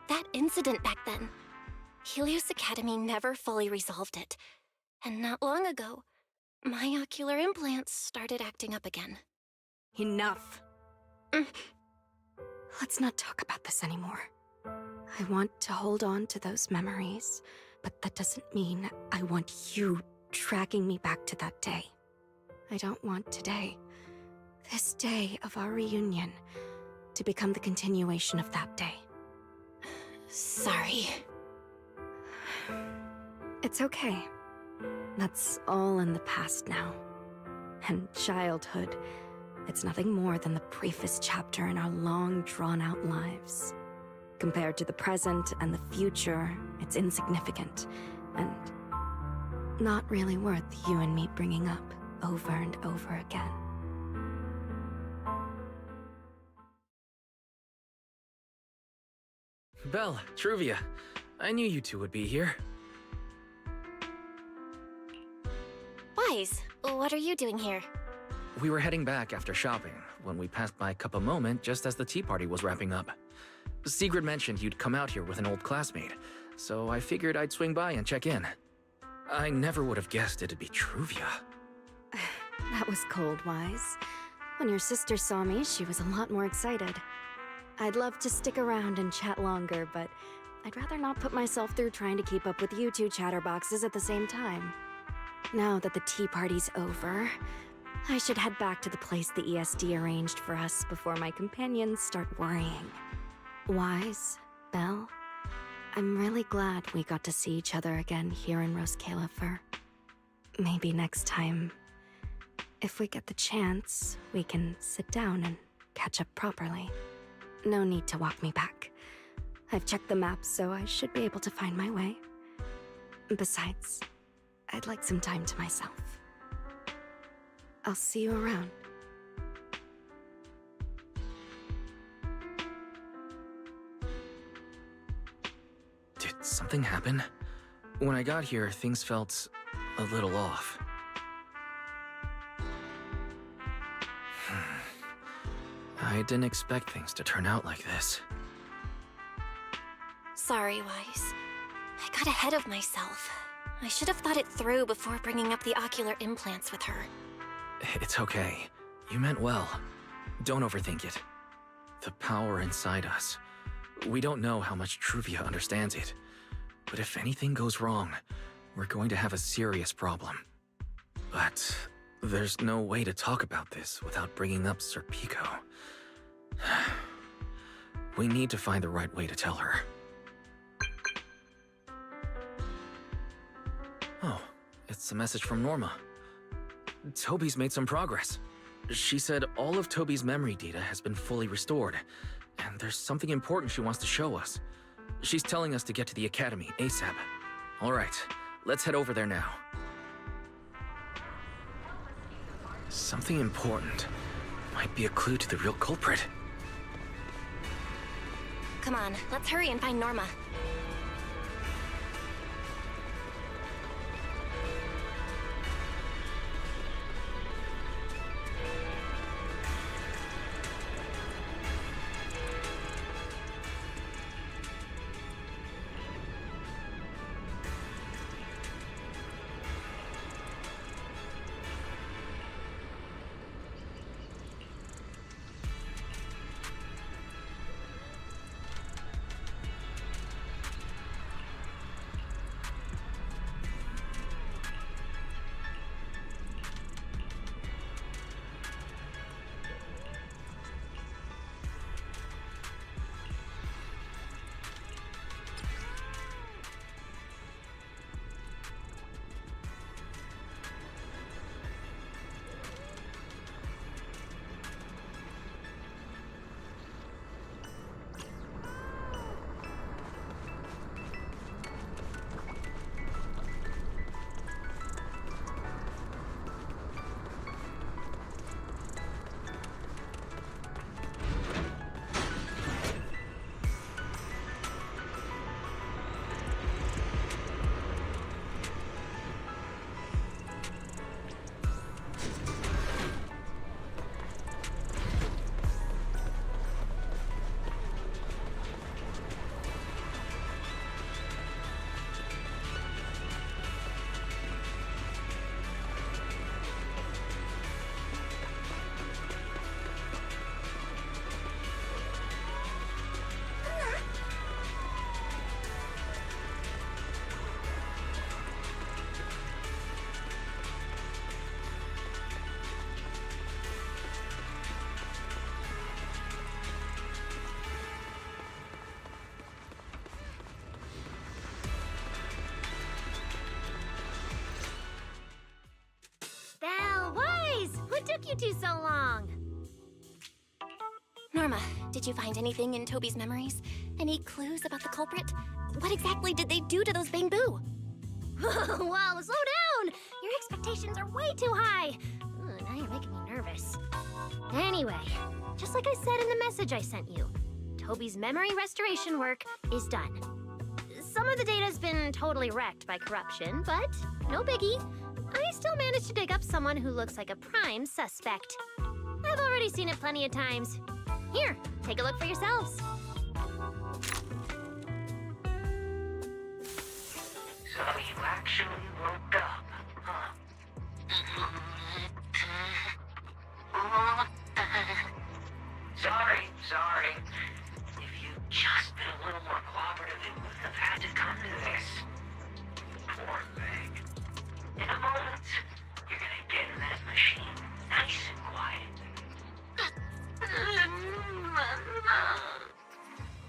That incident back then, Helios Academy never fully resolved it. And not long ago, my ocular implants started acting up again. Enough! Let's not talk about this anymore. I want to hold on to those memories, but that doesn't mean I want you tracking me back to that day. I don't want today, this day of our reunion, to become the continuation of that day. Sorry. It's okay. That's all in the past now. And childhood, it's nothing more than the briefest chapter in our long, drawn-out lives. Compared to the present and the future, it's insignificant, and not really worth you and me bringing up over and over again. Belle, Truvia, I knew you two would be here. Wise, what are you doing here? We were heading back after shopping when we passed by Cup a Moment just as the tea party was wrapping up. Sigrid mentioned you'd come out here with an old classmate, so I figured I'd swing by and check in. I never would have guessed it'd be Truvia. That was cold, Wise. When your sister saw me, she was a lot more excited. I'd love to stick around and chat longer, but I'd rather not put myself through trying to keep up with you two chatterboxes at the same time. Now that the tea party's over, I should head back to the place the ESD arranged for us before my companions start worrying. Wise, Belle, I'm really glad we got to see each other again here in Roskilde. Maybe next time, if we get the chance, we can sit down and catch up properly. No need to walk me back. I've checked the map, so I should be able to find my way. Besides, I'd like some time to myself. I'll see you around. Did something happen? When I got here, things felt a little off. I didn't expect things to turn out like this. Sorry, Wise. I got ahead of myself. I should have thought it through before bringing up the ocular implants with her. It's okay. You meant well. Don't overthink it. The power inside us. We don't know how much Truvia understands it. But if anything goes wrong, we're going to have a serious problem. But there's no way to talk about this without bringing up Sir Pico. We need to find the right way to tell her. Oh, it's a message from Norma. Toby's made some progress. She said all of Toby's memory data has been fully restored, and there's something important she wants to show us. She's telling us to get to the academy ASAP. All right, let's head over there now. Something important. Might be a clue to the real culprit. Come on, let's hurry and find Norma. took you two so long? Norma, did you find anything in Toby's memories? Any clues about the culprit? What exactly did they do to those Bangbu? Whoa, slow down! Your expectations are way too high. Ugh, now you're making me nervous. Anyway, just like I said in the message I sent you, Toby's memory restoration work is done. Some of the data's been totally wrecked by corruption, but no biggie. I still managed to dig up someone who looks like a prime suspect. I've already seen it plenty of times. Here, take a look for yourselves. So you actually woke up, huh? Sorry. If you'd just been a little more cooperative, it wouldn't have had to come to this. Poor thing. In a moment, you're gonna get in that machine, nice and quiet.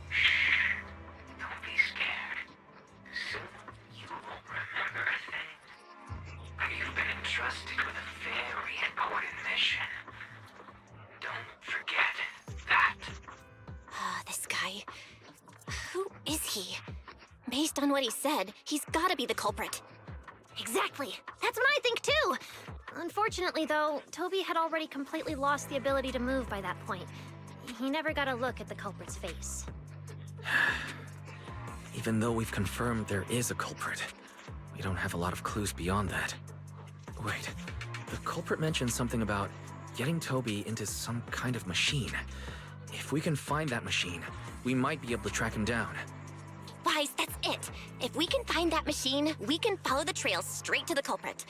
Shh. Don't be scared. Soon you won't remember a thing. But you've been entrusted with a very important mission. Don't forget that. This guy. Who is he? Based on what he said, he's gotta be the culprit. Exactly. That's what I think too. Unfortunately, though, Toby had already completely lost the ability to move by that point. He never got a look at the culprit's face. Even though we've confirmed there is a culprit, we don't have a lot of clues beyond that. Wait, the culprit mentioned something about getting Toby into some kind of machine. If we can find that machine, we might be able to track him down. Wise, that's it. If we can find that machine, we can follow the trail straight to the culprit.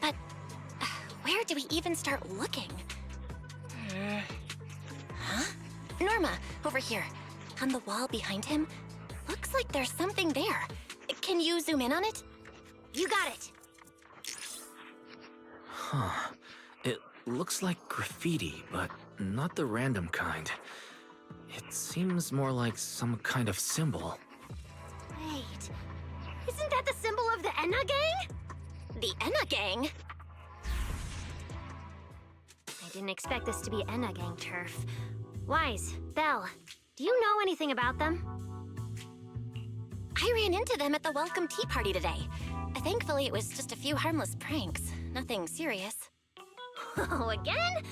But where do we even start looking? Huh? Norma, over here. On the wall behind him, looks like there's something there. Can you zoom in on it? You got it. Huh. It looks like graffiti, but not the random kind. It seems more like some kind of symbol. Wait, isn't that the symbol of the Enna Gang? The Enna Gang? I didn't expect this to be Enna Gang turf. Wise, Belle, do you know anything about them? I ran into them at the welcome tea party today. Thankfully, it was just a few harmless pranks. Nothing serious. Oh, again?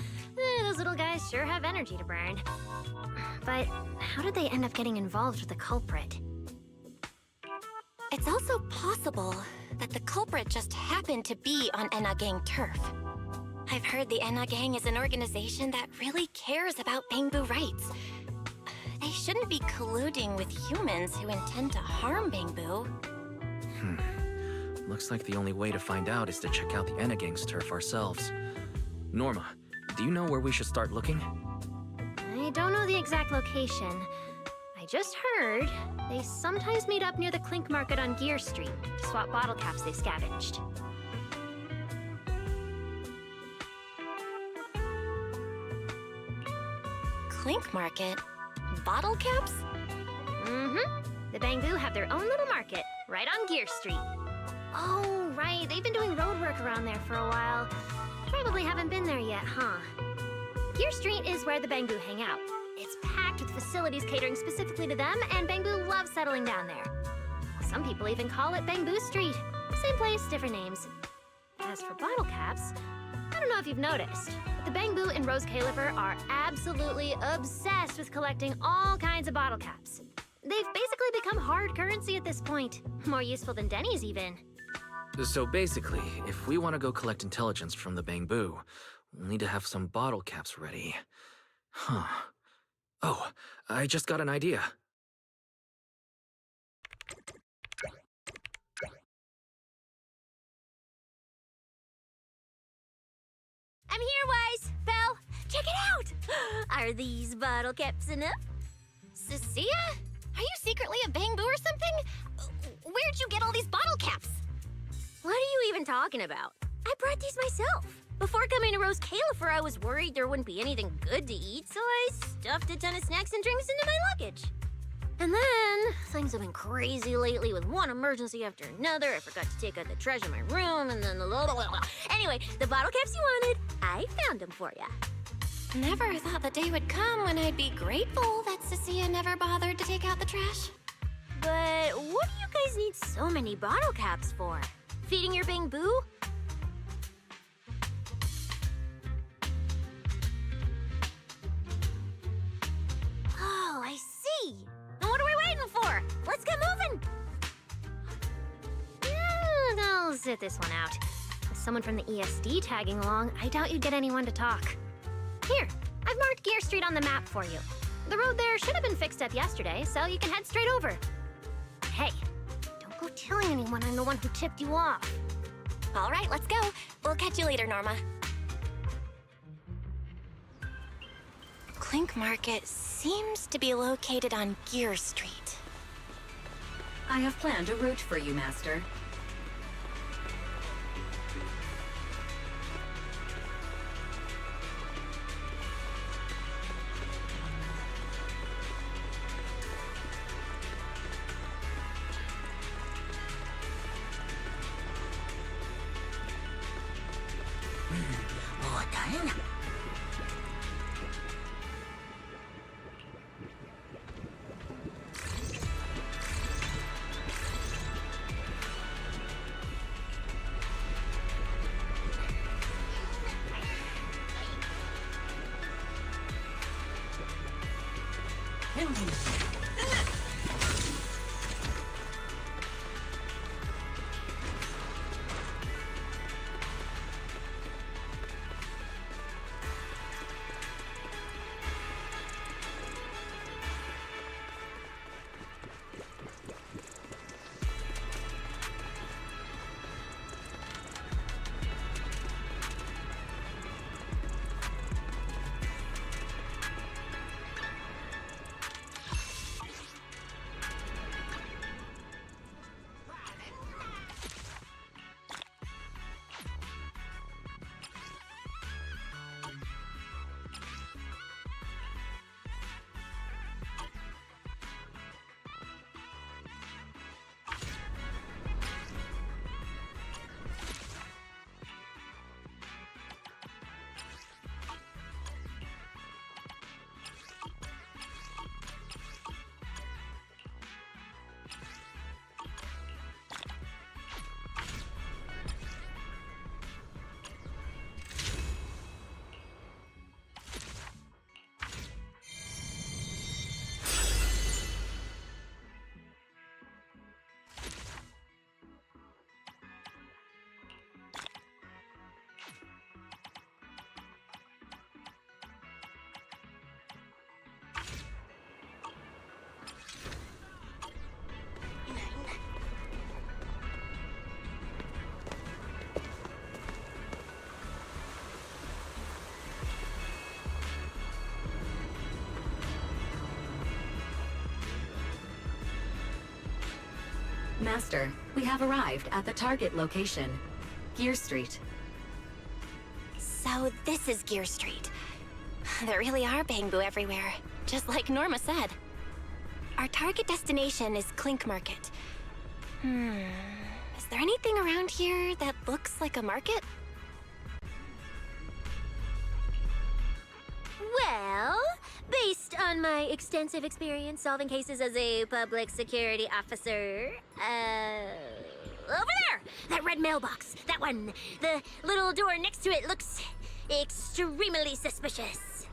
Those little guys sure have energy to burn. But how did they end up getting involved with the culprit? It's also possible that the culprit just happened to be on Enna Gang turf. I've heard the Enna Gang is an organization that really cares about Bangbu rights. They shouldn't be colluding with humans who intend to harm Bangbu. Looks like the only way to find out is to check out the Enna Gang's turf ourselves. Norma, do you know where we should start looking? I don't know the exact location. I just heard they sometimes meet up near the Clink Market on Gear Street to swap bottle caps they scavenged. Clink Market? Bottle caps? Mm-hmm. The Bangbu have their own little market, right on Gear Street. Oh, right. They've been doing road work around there for a while. Probably haven't been there yet, huh? Gear Street is where the Bangbu hang out. It's packed with facilities catering specifically to them, and Bangbu love settling down there. Some people even call it Bangbu Street. Same place, different names. As for bottle caps, I don't know if you've noticed, but the Bangbu and Rose Califer are absolutely obsessed with collecting all kinds of bottle caps. They've basically become hard currency at this point. More useful than Denny's, even. So basically, if we want to go collect intelligence from the Bangbu, we'll need to have some bottle caps ready. Huh. Oh, I just got an idea. I'm here, Wise. Belle, check it out. Are these bottle caps enough? Sia? Are you secretly a Bangbu or something? Where'd you get all these bottle caps? What are you even talking about? I brought these myself. Before coming to Rose Califer, I was worried there wouldn't be anything good to eat, so I stuffed a ton of snacks and drinks into my luggage. And then, things have been crazy lately with one emergency after another. I forgot to take out the trash in my room, and then Anyway, the bottle caps you wanted, I found them for ya. Never thought the day would come when I'd be grateful that Cecilia never bothered to take out the trash. But what do you guys need so many bottle caps for? Feeding your Bang Boo? Oh, I see. Now what are we waiting for? Let's get moving. I'll sit this one out. With someone from the ESD tagging along, I doubt you'd get anyone to talk. Here, I've marked Gear Street on the map for you. The road there should have been fixed up yesterday, so you can head straight over. Hey, don't go telling anyone I'm the one who tipped you off. All right, let's go. We'll catch you later, Norma. Clink Market seems to be located on Gear Street. I have planned a route for you, Master. Master, we have arrived at the target location, Gear Street. So this is Gear Street. There really are Bang Boo everywhere, just like Norma said. Our target destination is Clink Market. Is there anything around here that looks like a market? Well, based on my extensive experience solving cases as a public security officer, over there! That red mailbox, that one. The little door next to it looks extremely suspicious.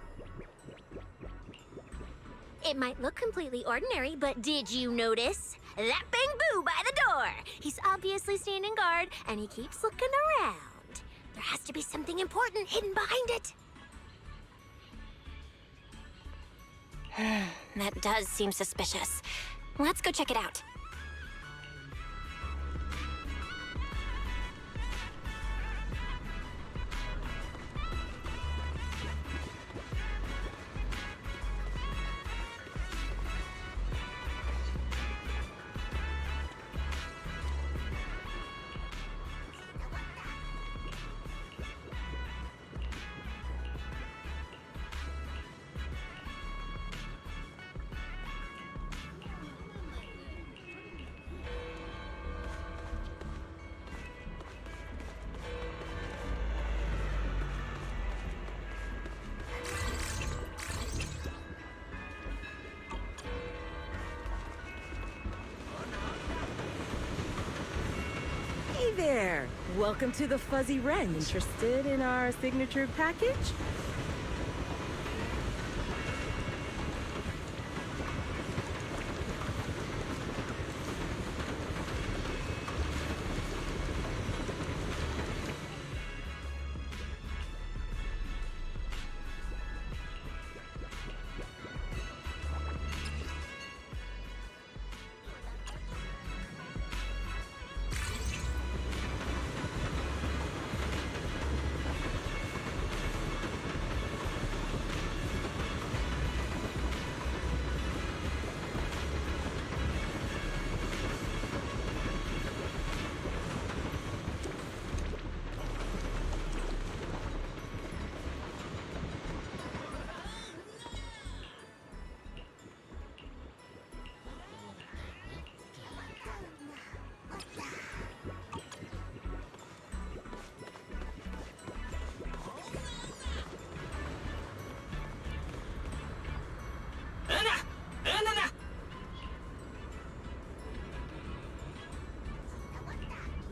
It might look completely ordinary, but did you notice? That Bang Boo by the door! He's obviously standing guard, and he keeps looking around. There has to be something important hidden behind it. That does seem suspicious. Let's go check it out. Welcome to the Fuzzy Wren. Interested in our signature package?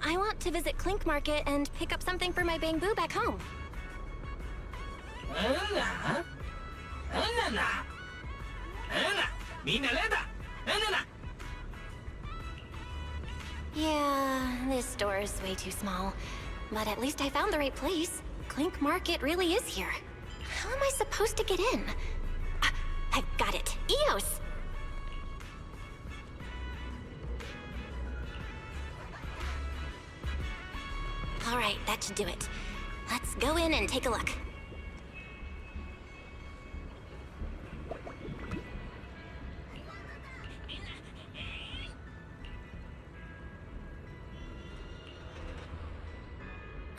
I want to visit Clink Market and pick up something for my bamboo back home. Yeah, this store is way too small. But at least I found the right place. Clink Market really is here. How am I supposed to get in? I've got it. Eos! All right, that should do it. Let's go in and take a look.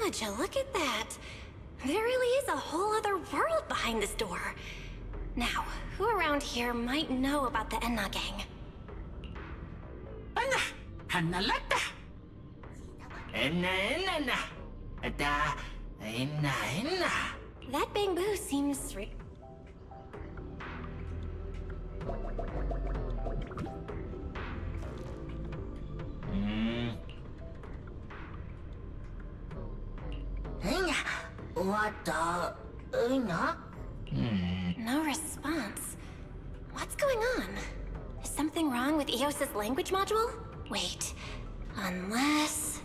Would you look at that? There really is a whole other world behind this door. Now, who around here might know about the Enna gang? That bamboo seems No response. What's going on? Is something wrong with Eos's language module? Wait, unless...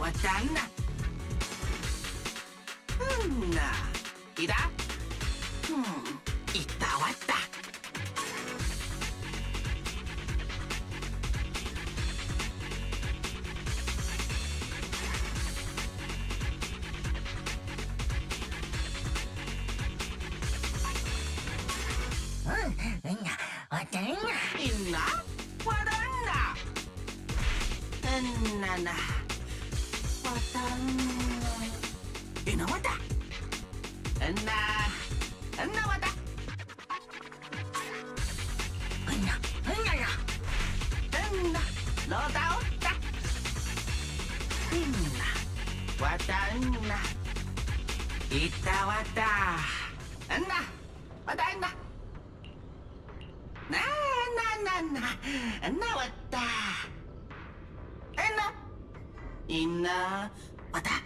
Watana. Na. Ida. Itawata. Ina. Wadana. Nana. Ina wata. Anna wata. Anna. Lota wata. Inna. Wata anna. Ita wata. Anna. Wata anna. Na. Anna wata. Anna. Inna. Wata.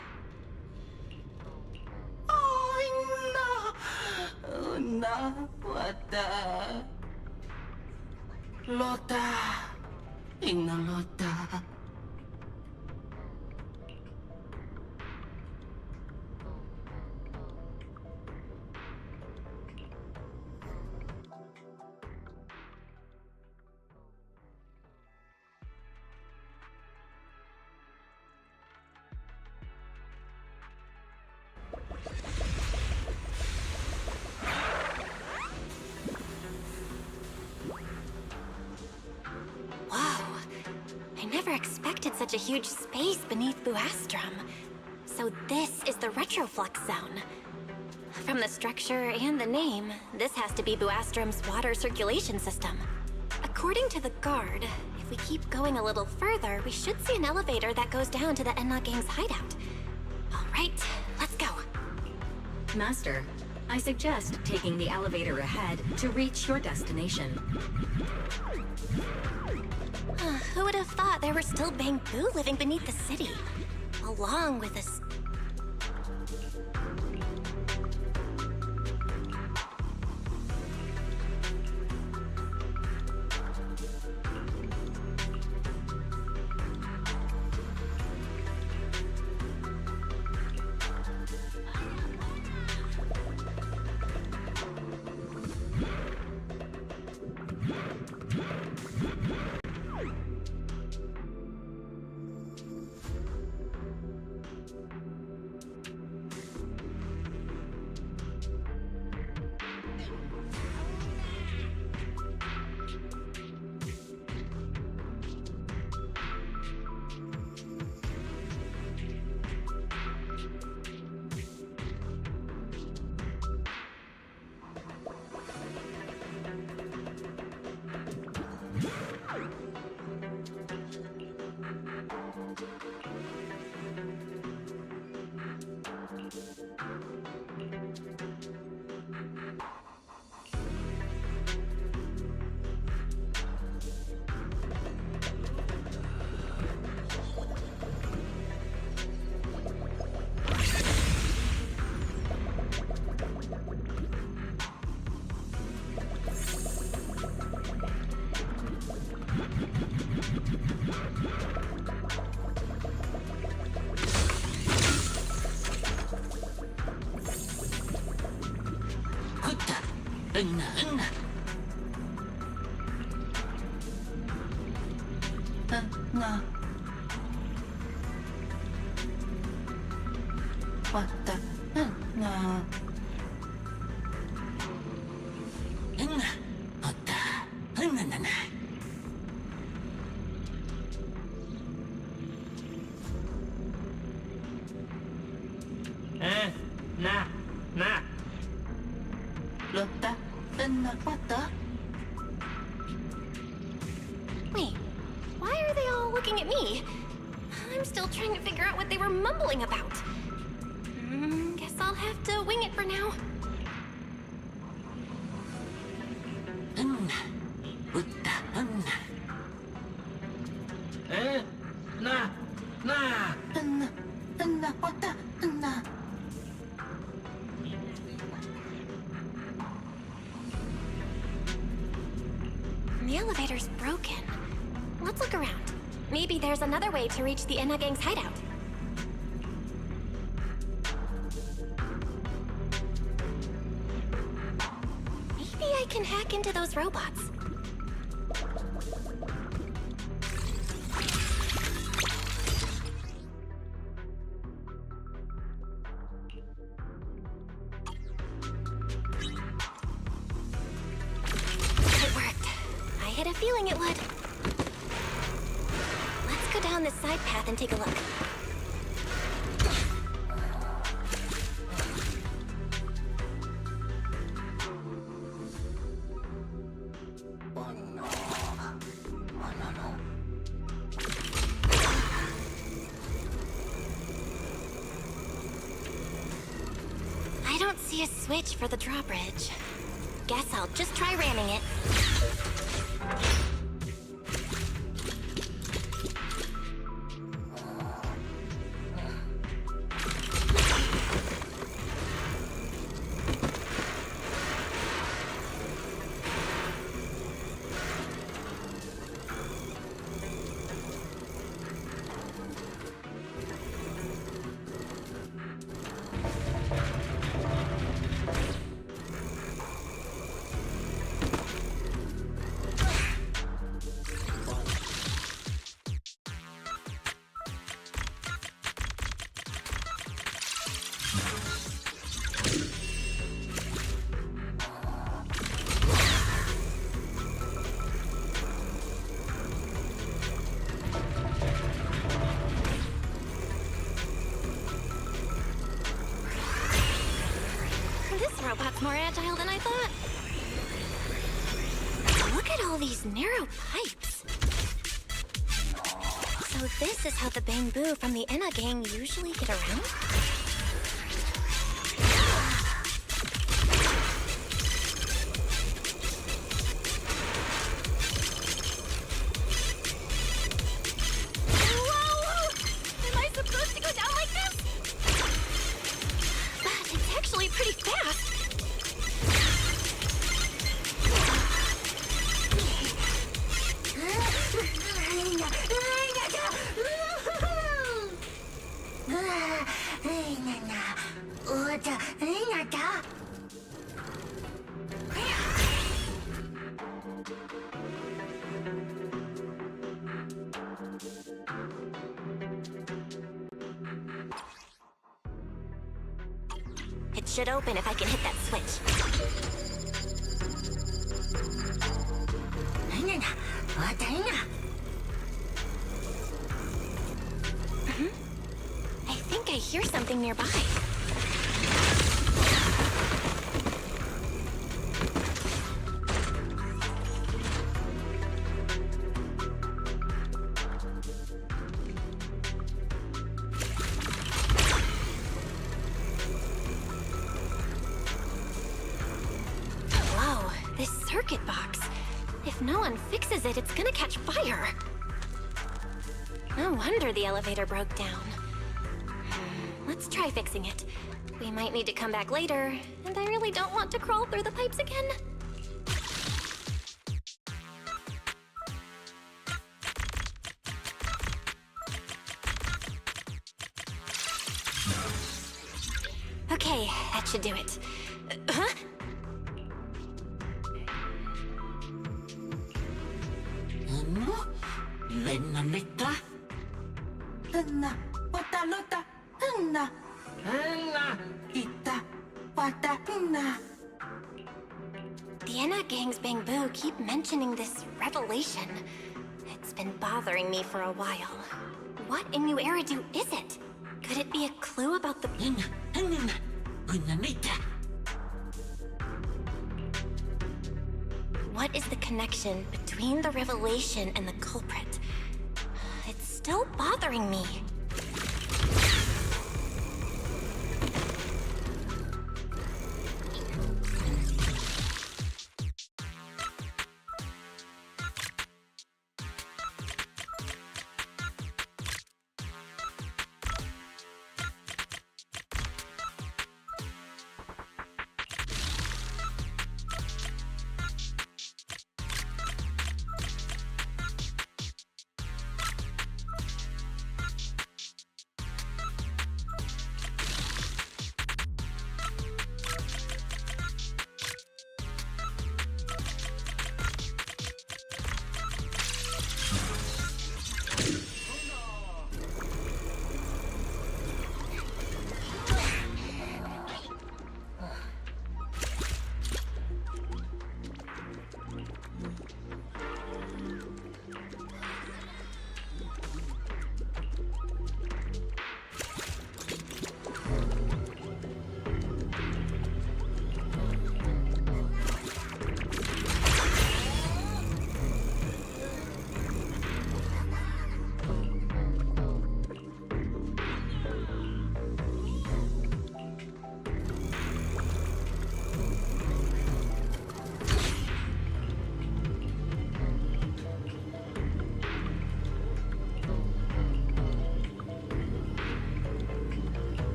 Oh, inna. Inna. Wata. Lota. Inna Lota. Whoa. I never expected such a huge space beneath Buastrum. So this is the Retroflux Zone. From the structure and the name, this has to be Buastrum's water circulation system. According to the guard, if we keep going a little further, we should see an elevator that goes down to the Enna Gang's hideout. All right, let's go. Master, I suggest taking the elevator ahead to reach your destination. Who would have thought there were still Bangbu living beneath the city? Along with this... Wait, why are they all looking at me? I'm still trying to figure out what they were mumbling about. Guess I'll have to wing it for now. Let's look around. Maybe there's another way to reach the Enna Gang's hideout. Maybe I can hack into those robots. It worked. I had a feeling it would. Let's go down this side path and take a look. I don't see a switch for the drawbridge. Guess I'll just try ramming it. This robot's more agile than I thought. Look at all these narrow pipes. So this is how the Bamboo from the Enna Gang usually get around? Whoa! Am I supposed to go down like this? But it's actually pretty fast. It should open if I can hit that switch. I think I hear something nearby. Whoa, this circuit box. If no one fixes it, it's gonna catch fire. No wonder the elevator broke down. Let's try fixing it. We might need to come back later, and I really don't want to crawl through the pipes again. Okay, that should do it. Huh? The Enna Gang's Bamboo keep mentioning this revelation. It's been bothering me for a while. What in New Eridu is it? Could it be a clue about the... What is the connection between the revelation and the culprit? It's still bothering me.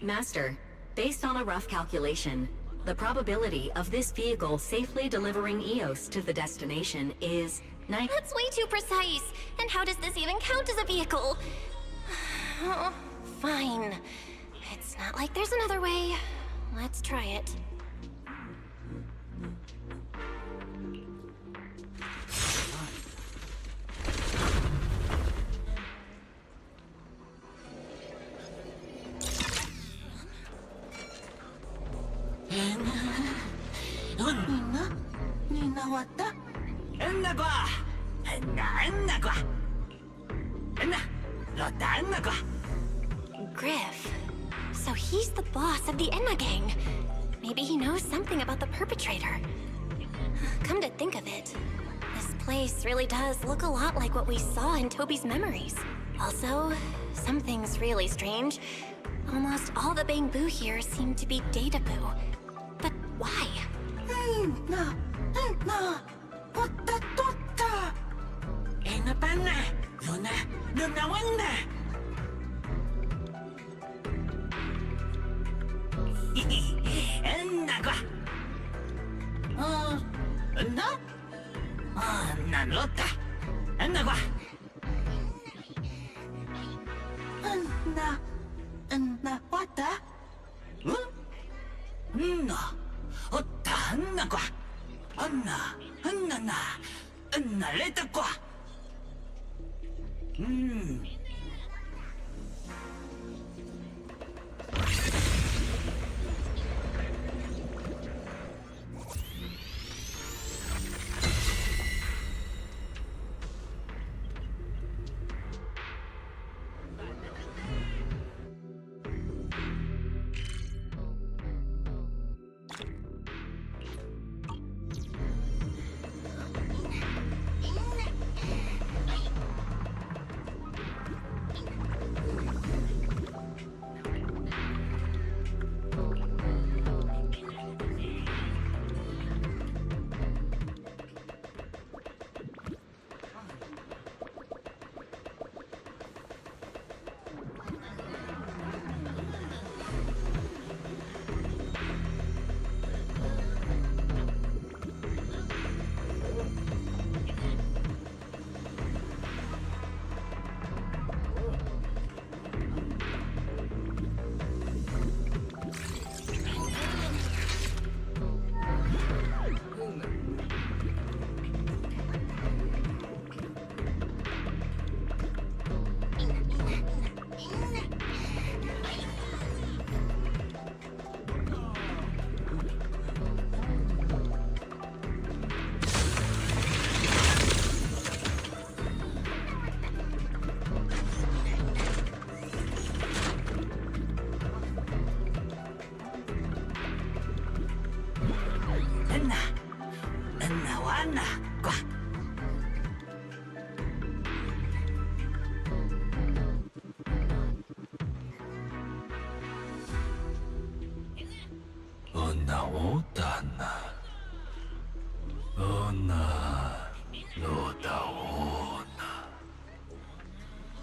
Master, based on a rough calculation, the probability of this vehicle safely delivering EOS to the destination is 9. That's way too precise. And how does this even count as a vehicle? Oh, fine. It's not like there's another way. Let's try it. Griff. So he's the boss of the Enna gang. Maybe he knows something about the perpetrator. Come to think of it, this place really does look a lot like what we saw in Toby's memories. Also, something's really strange. Almost all the Bangbu here seem to be Databoo. But why?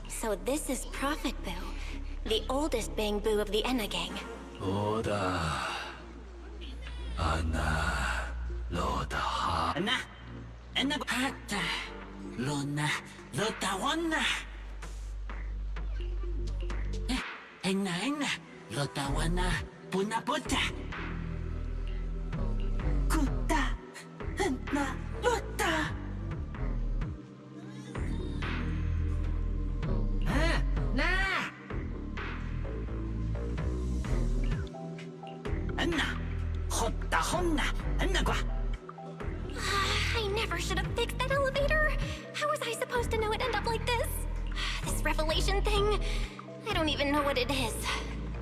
So this is Prophet Boo, the oldest Bangbu of the Enna gang. I never should have fixed that elevator. How was I supposed to know it'd end up like this? This revelation thing, I don't even know what it is.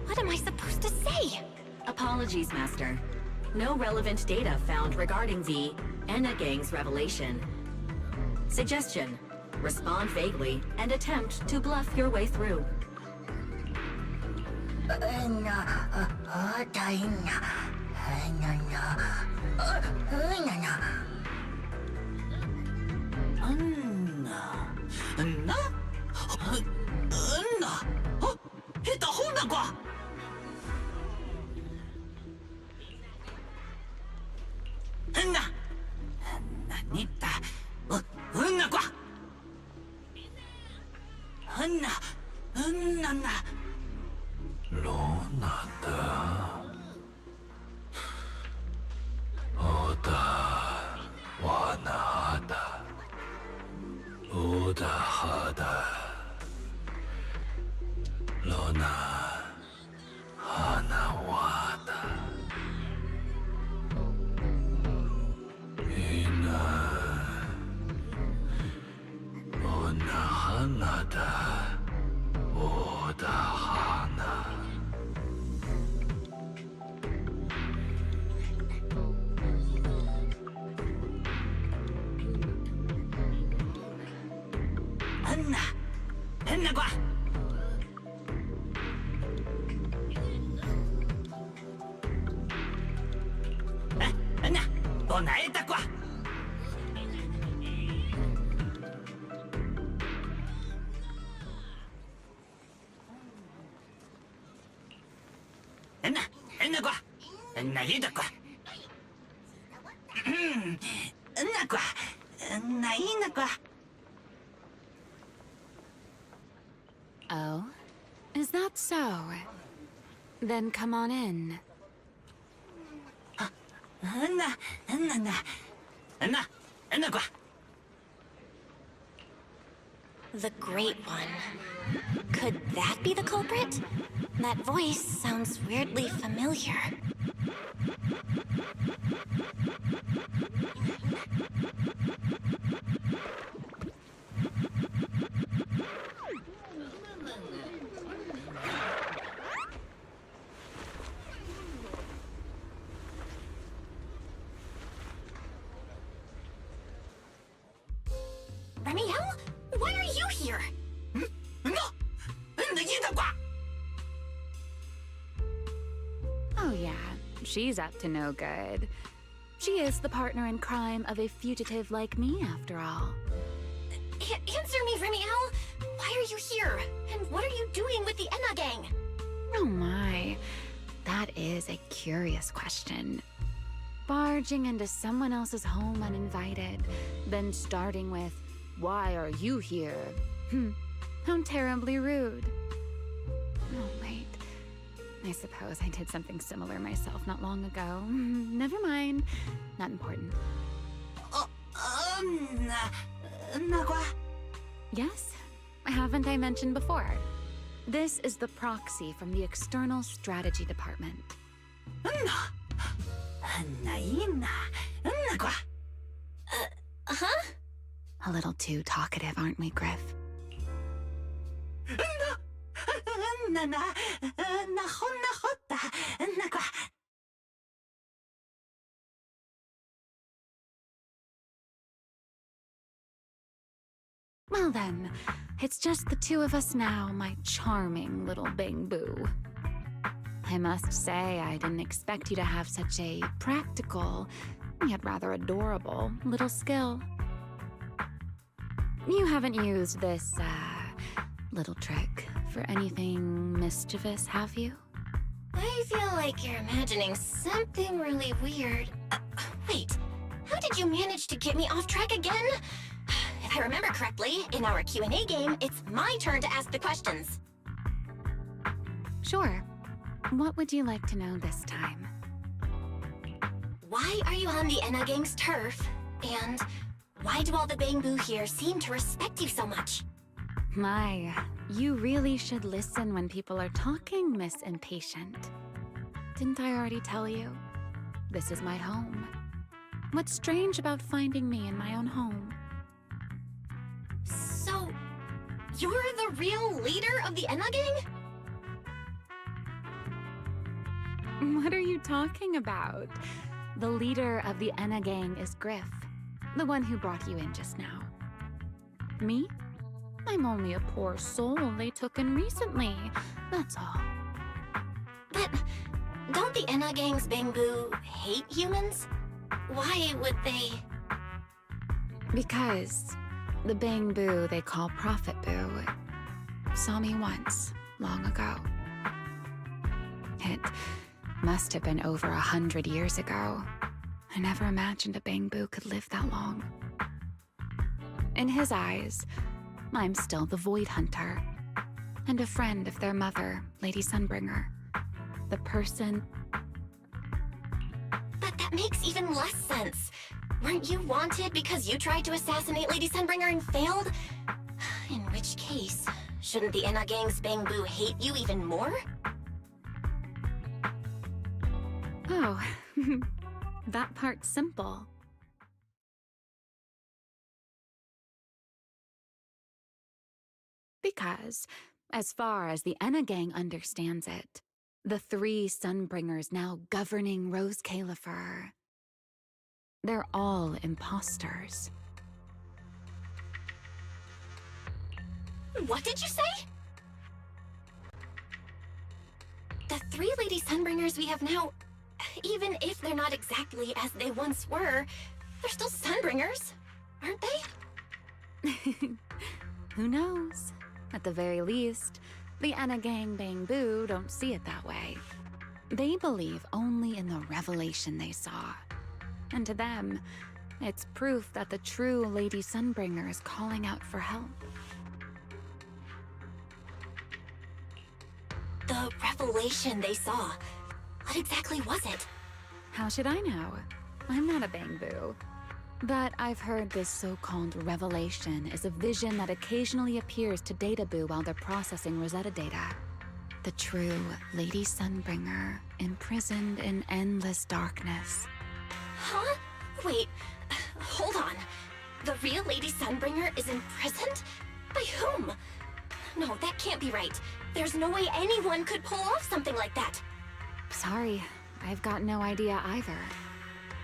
What am I supposed to say? Apologies, Master. No relevant data found regarding the Enna gang's revelation. Suggestion: respond vaguely and attempt to bluff your way through. Hit the Odahada Lona Hanawada Ina Onahanada Odahana Anna! Anna qua! Anna! Bonaeta qua! Anna! Anna qua! Anna ida qua! Anna qua! Anna ina qua! Oh? Is that so? Then come on in. Anna! Anna! Anna! Anna qua! The Great One. Could that be the culprit? That voice sounds weirdly familiar. Remiel? Why are you here? Oh yeah, she's up to no good. She is the partner in crime of a fugitive like me, after all. Answer me, Remiel! Why are you here? And what are you doing with the Enna gang? Oh my, that is a curious question. Barging into someone else's home uninvited, then starting with, "Why are you here?" How terribly rude. Oh, wait. I suppose I did something similar myself not long ago. Never mind. Not important. Yes? Haven't I mentioned before? This is the proxy from the External Strategy Department. Huh? A little too talkative, aren't we, Griff? Well then, it's just the two of us now, my charming little Bing Boo. I must say, I didn't expect you to have such a practical, yet rather adorable, little skill. You haven't used this, little trick for anything mischievous, have you? I feel like you're imagining something really weird. Wait, how did you manage to get me off track again? If I remember correctly, in our Q&A game, it's my turn to ask the questions. Sure. What would you like to know this time? Why are you on the Enna gang's turf? And why do all the Bangbu here seem to respect you so much? My, you really should listen when people are talking, Miss Impatient. Didn't I already tell you? This is my home. What's strange about finding me in my own home? So, you're the real leader of the Enna gang? What are you talking about? The leader of the Enna gang is Griff, the one who brought you in just now. Me? I'm only a poor soul they took in recently, that's all. But don't the Enna gang's Bangbu hate humans? Why would they? Because the Bangbu they call Prophet Boo saw me once, long ago. It must have been over 100 years ago. I never imagined a Bangbu could live that long. In his eyes, I'm still the Void Hunter, and a friend of their mother, Lady Sunbringer. The person... But that makes even less sense. Weren't you wanted because you tried to assassinate Lady Sunbringer and failed? case, shouldn't the Enna Gang's Bangbu hate you even more? Oh, that part's simple. Because, as far as the Enna Gang understands it, the three Sunbringers now governing Rose Califer, they're all imposters. What did you say? The three Lady Sunbringers we have now, even if they're not exactly as they once were, they're still Sunbringers, aren't they? Who knows? At the very least, the Enna Gang Bangbu don't see it that way. They believe only in the revelation they saw. And to them, it's proof that the true Lady Sunbringer is calling out for help. The revelation they saw. What exactly was it? How should I know? I'm not a Bangbu. But I've heard this so-called revelation is a vision that occasionally appears to Databoo while they're processing Rosetta data. The true Lady Sunbringer, imprisoned in endless darkness. Huh? Wait, hold on. The real Lady Sunbringer is imprisoned? By whom? No, that can't be right. There's no way anyone could pull off something like that. Sorry, I've got no idea either.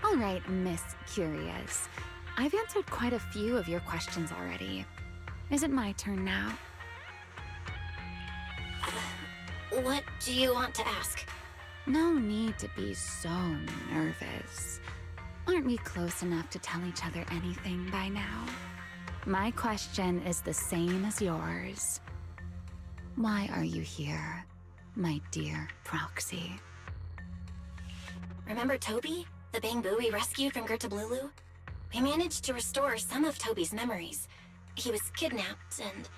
All right, Miss Curious. I've answered quite a few of your questions already. Is it my turn now? What do you want to ask? No need to be so nervous. Aren't we close enough to tell each other anything by now? My question is the same as yours. Why are you here, my dear Proxy? Remember Toby? The Bangbu we rescued from Gertablulu? We managed to restore some of Toby's memories. He was kidnapped, and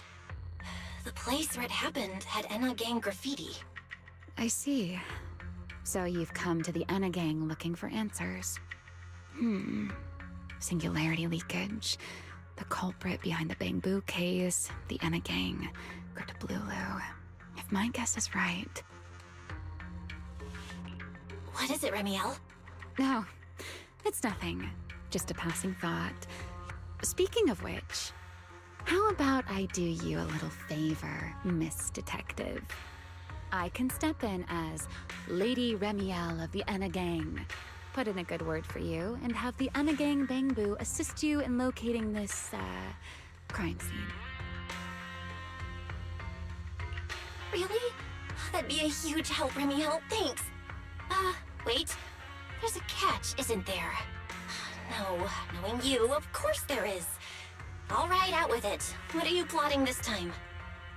the place where it happened had Enna Gang graffiti. I see. So you've come to the Enna Gang looking for answers. Singularity leakage, the culprit behind the Bangbu case, the Enna Gang, Gertablulu. If my guess is right... What is it, Remiel? No, it's nothing. Just a passing thought. Speaking of which, how about I do you a little favor, Miss Detective? I can step in as Lady Remiel of the Enna Gang, put in a good word for you, and have the Enna Gang Bangbu assist you in locating this, crime scene. Really? That'd be a huge help, Remiel. Thanks. Wait. There's a catch, isn't there? No, knowing you, of course there is. All right, out with it. What are you plotting this time?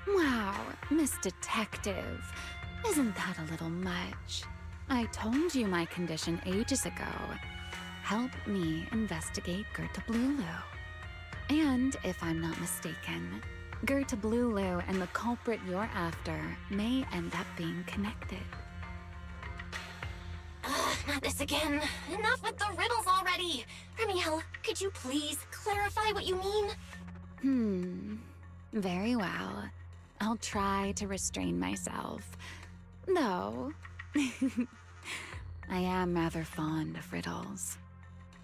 Wow, Miss Detective. Isn't that a little much? I told you my condition ages ago. Help me investigate Gertablulu. And, if I'm not mistaken, Gertablulu and the culprit you're after may end up being connected. Not this again. Enough with the riddles already. Remiel, could you please clarify what you mean? Very well. I'll try to restrain myself. Though, I am rather fond of riddles.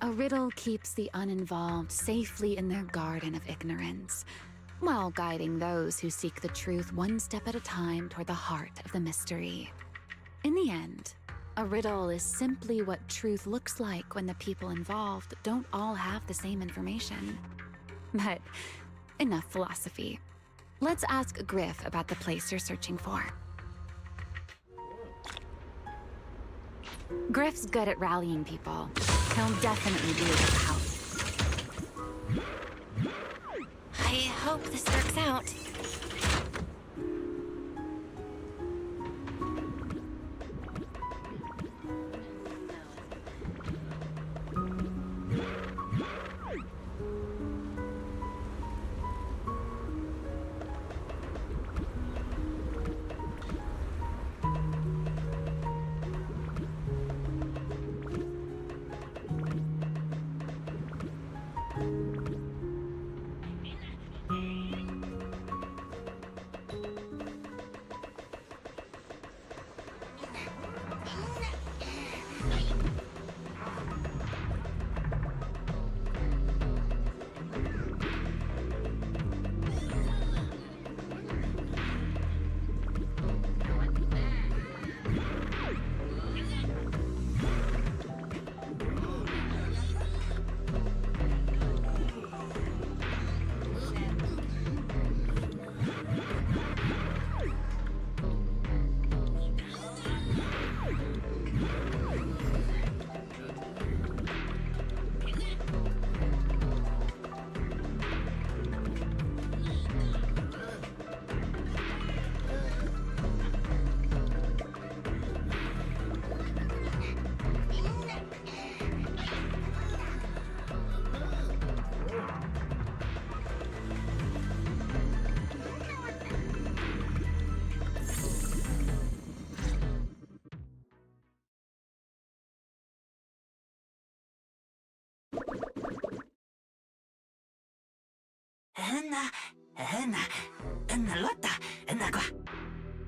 A riddle keeps the uninvolved safely in their garden of ignorance, while guiding those who seek the truth one step at a time toward the heart of the mystery. In the end, a riddle is simply what truth looks like when the people involved don't all have the same information. But enough philosophy. Let's ask Griff about the place you're searching for. Griff's good at rallying people. He'll definitely be able to help. I hope this works out.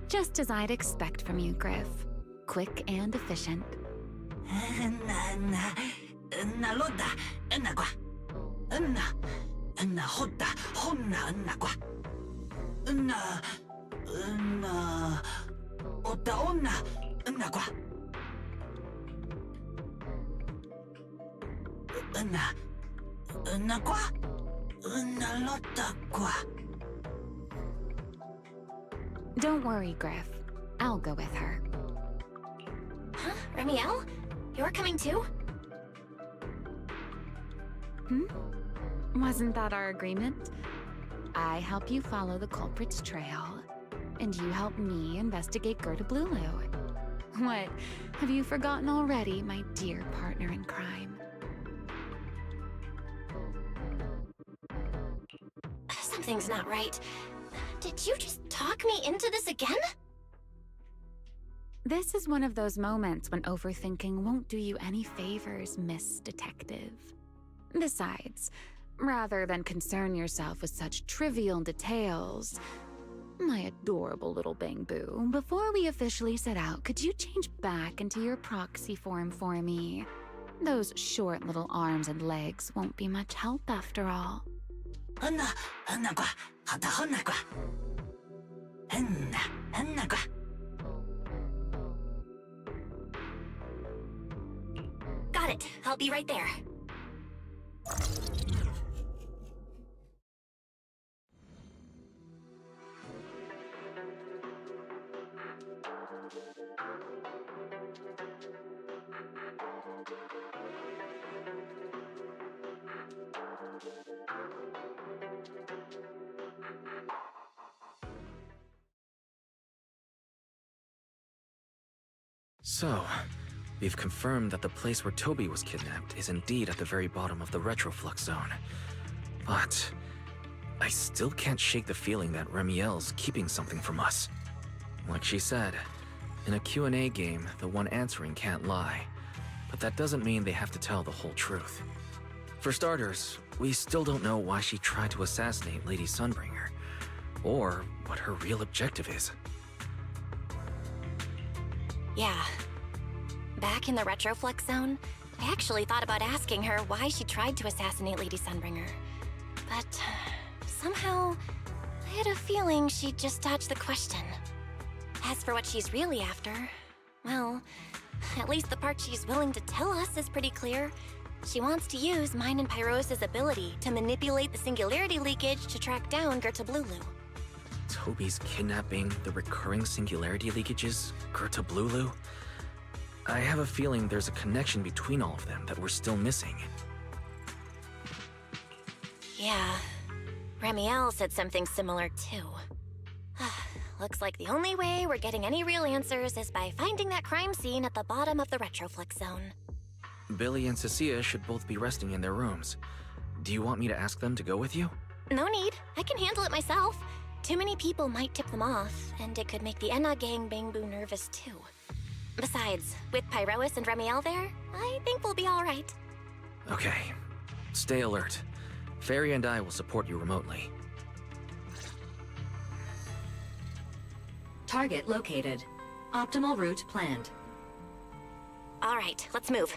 Just as I'd expect from you, Griff. Quick and efficient. Don't worry, Griff. I'll go with her. Huh? Remiel? You're coming too? Wasn't that our agreement? I help you follow the culprit's trail, and you help me investigate Gerda Blulu. What? Have you forgotten already, my dear partner in crime? Something's not right. Did you just talk me into this again? This is one of those moments when overthinking won't do you any favors, Miss Detective. Besides, rather than concern yourself with such trivial details, my adorable little Bangbu, before we officially set out, could you change back into your proxy form for me? Those short little arms and legs won't be much help after all. Got it. I'll be right there. So, we've confirmed that the place where Toby was kidnapped is indeed at the very bottom of the retroflux zone. But I still can't shake the feeling that Remiel's keeping something from us. Like she said, in a Q&A game, the one answering can't lie. But that doesn't mean they have to tell the whole truth. For starters, we still don't know why she tried to assassinate Lady Sunbringer, or what her real objective is. Yeah. Back in the retroflux zone, I actually thought about asking her why she tried to assassinate Lady Sunbringer. But somehow, I had a feeling she'd just dodge the question. As for what she's really after, well, at least the part she's willing to tell us is pretty clear. She wants to use mine and Pyros' ability to manipulate the singularity leakage to track down Gerta Blulu. Toby's kidnapping, the recurring singularity leakages, Gerta Blulu? I have a feeling there's a connection between all of them that we're still missing. Yeah, Remiel said something similar too. Looks like the only way we're getting any real answers is by finding that crime scene at the bottom of the retroflux zone. Billy and Cecilia should both be resting in their rooms. Do you want me to ask them to go with you? No need. I can handle it myself. Too many people might tip them off, and it could make the Enna gang Bangbu nervous too. Besides, with Pyrois and Remiel there, I think we'll be all right. Okay. Stay alert. Fairy and I will support you remotely. Target located. Optimal route planned. All right, let's move.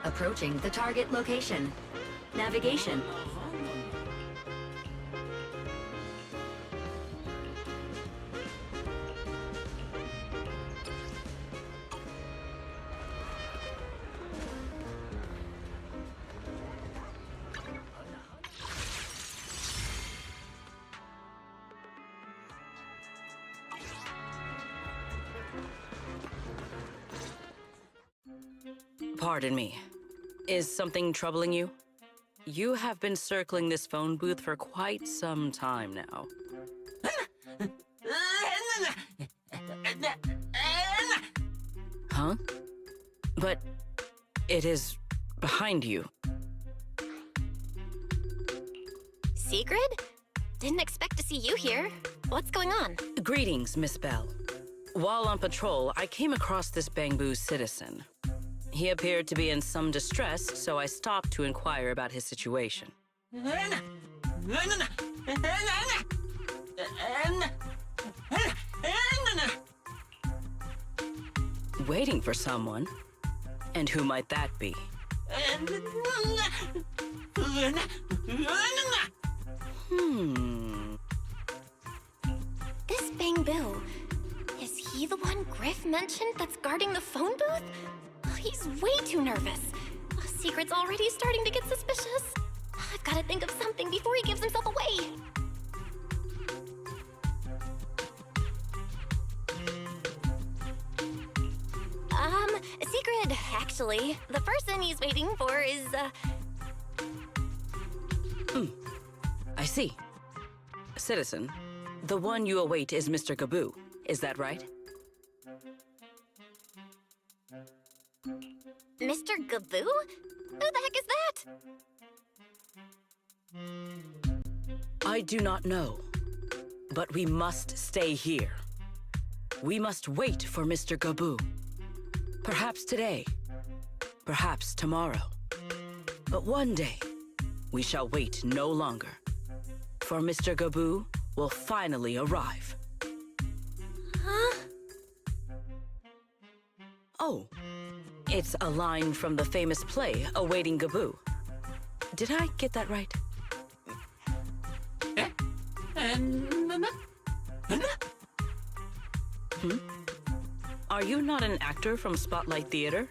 Approaching the target location. Navigation. Pardon me. Is something troubling you? You have been circling this phone booth for quite some time now. Huh? But it is behind you. Sigrid? Didn't expect to see you here. What's going on? Greetings, Miss Bell. While on patrol, I came across this Bangbu citizen. He appeared to be in some distress, so I stopped to inquire about his situation. Waiting for someone? And who might that be? This Bangbu, is he the one Griff mentioned that's guarding the phone booth? He's way too nervous. Secret's already starting to get suspicious. I've got to think of something before he gives himself away. Secret, actually. The person he's waiting for is, I see. Citizen, the one you await is Mr. Gaboo. Is that right? Mr. Gaboo? Who the heck is that? I do not know, but we must stay here. We must wait for Mr. Gaboo. Perhaps today, perhaps tomorrow. But one day, we shall wait no longer. For Mr. Gaboo will finally arrive. Huh? Oh, it's a line from the famous play, Awaiting Gaboo. Did I get that right? Are you not an actor from Spotlight Theater?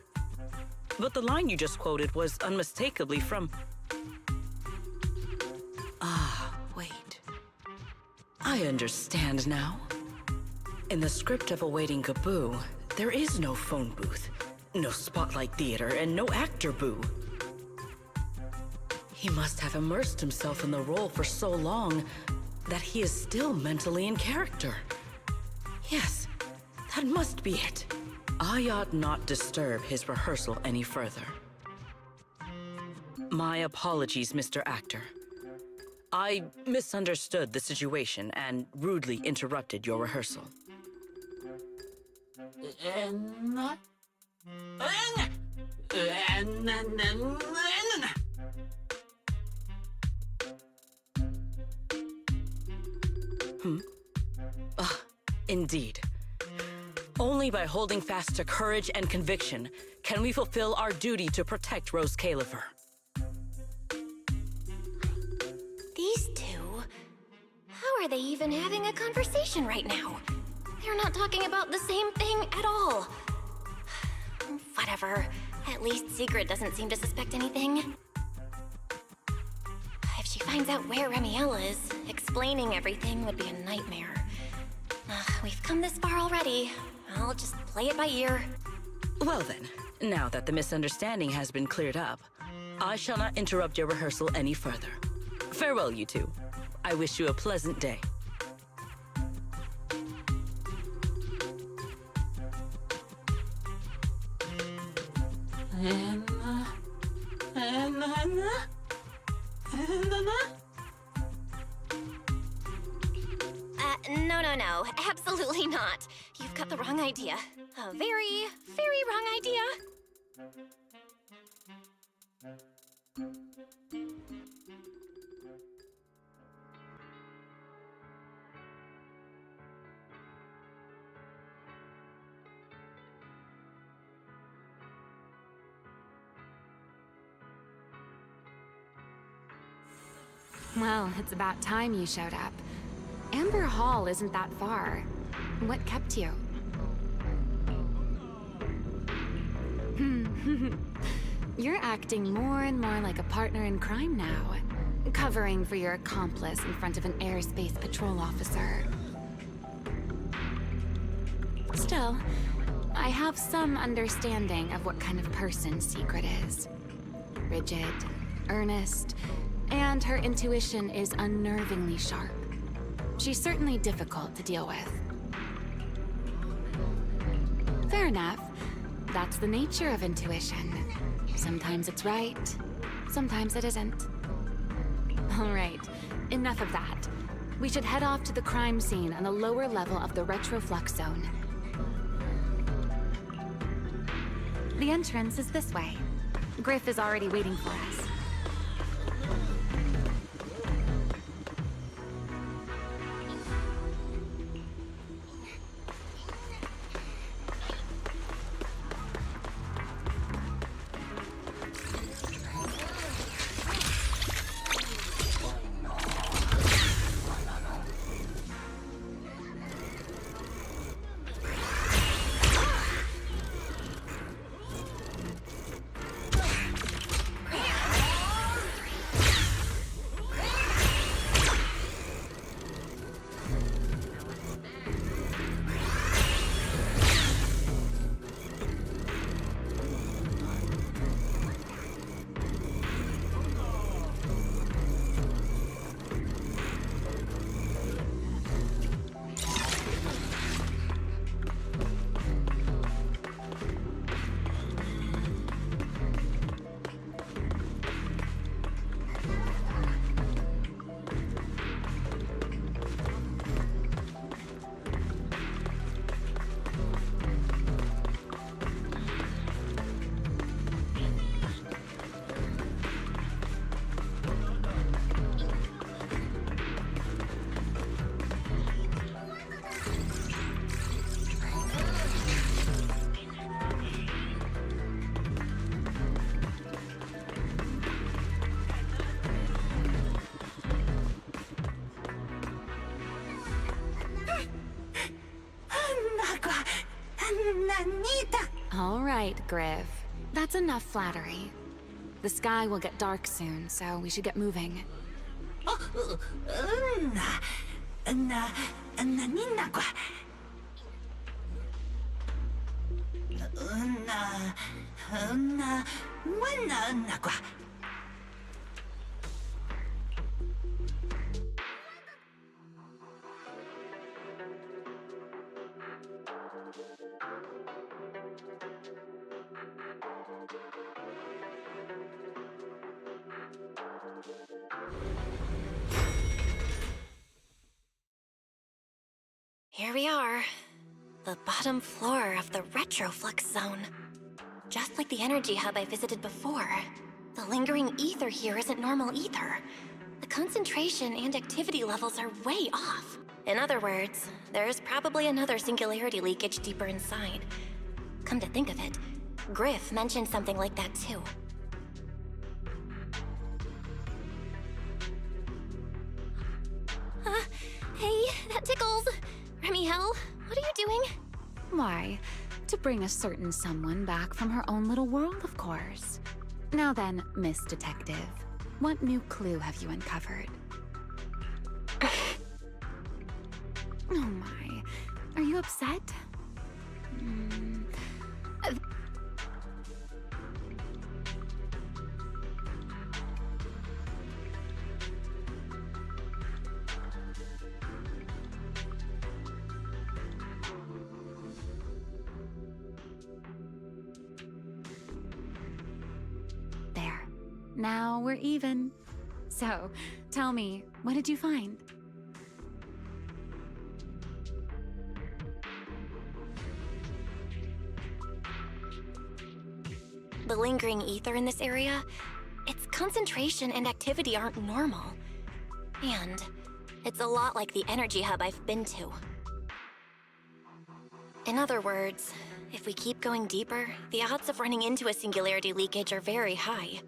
But the line you just quoted was unmistakably from... Ah, wait. I understand now. In the script of Awaiting Gaboo, there is no phone booth, no Spotlight Theater, and no actor boo. He must have immersed himself in the role for so long that he is still mentally in character. Yes, that must be it. I ought not disturb his rehearsal any further. My apologies, Mr. Actor. I misunderstood the situation and rudely interrupted your rehearsal. Indeed. Only by holding fast to courage and conviction can we fulfill our duty to protect Rose Califer. These two? How are they even having a conversation right now? They're not talking about the same thing at all. Whatever. At least Sigrid doesn't seem to suspect anything. If she finds out where Remiel is, explaining everything would be a nightmare. We've come this far already. I'll just play it by ear. Well then, now that the misunderstanding has been cleared up, I shall not interrupt your rehearsal any further. Farewell, you two. I wish you a pleasant day. No. Absolutely not. You've got the wrong idea. A very, very wrong idea. Well, it's about time you showed up. Amber Hall isn't that far. What kept you? You're acting more and more like a partner in crime now. Covering for your accomplice in front of an airspace patrol officer. Still, I have some understanding of what kind of person Secret is. Rigid, earnest, and her intuition is unnervingly sharp. She's certainly difficult to deal with. Fair enough. That's the nature of intuition. Sometimes it's right, sometimes it isn't. All right, enough of that. We should head off to the crime scene on the lower level of the retroflux zone. The entrance is this way. Griff is already waiting for us. All right, Griff. That's enough flattery. The sky will get dark soon, so we should get moving. Here we are. The bottom floor of the retroflux zone. Just like the energy hub I visited before. The lingering ether here isn't normal either. The concentration and activity levels are way off. In other words, there's probably another singularity leakage deeper inside. Come to think of it, Griff mentioned something like that too. Hey, that tickles! Remy Hell, what are you doing? Why, to bring a certain someone back from her own little world, of course. Now then, Miss Detective, what new clue have you uncovered? Oh my, are you upset? There. Now we're even. So, tell me, what did you find? The lingering ether in this area, its concentration and activity aren't normal. And it's a lot like the energy hub I've been to. In other words, if we keep going deeper, the odds of running into a singularity leakage are very high.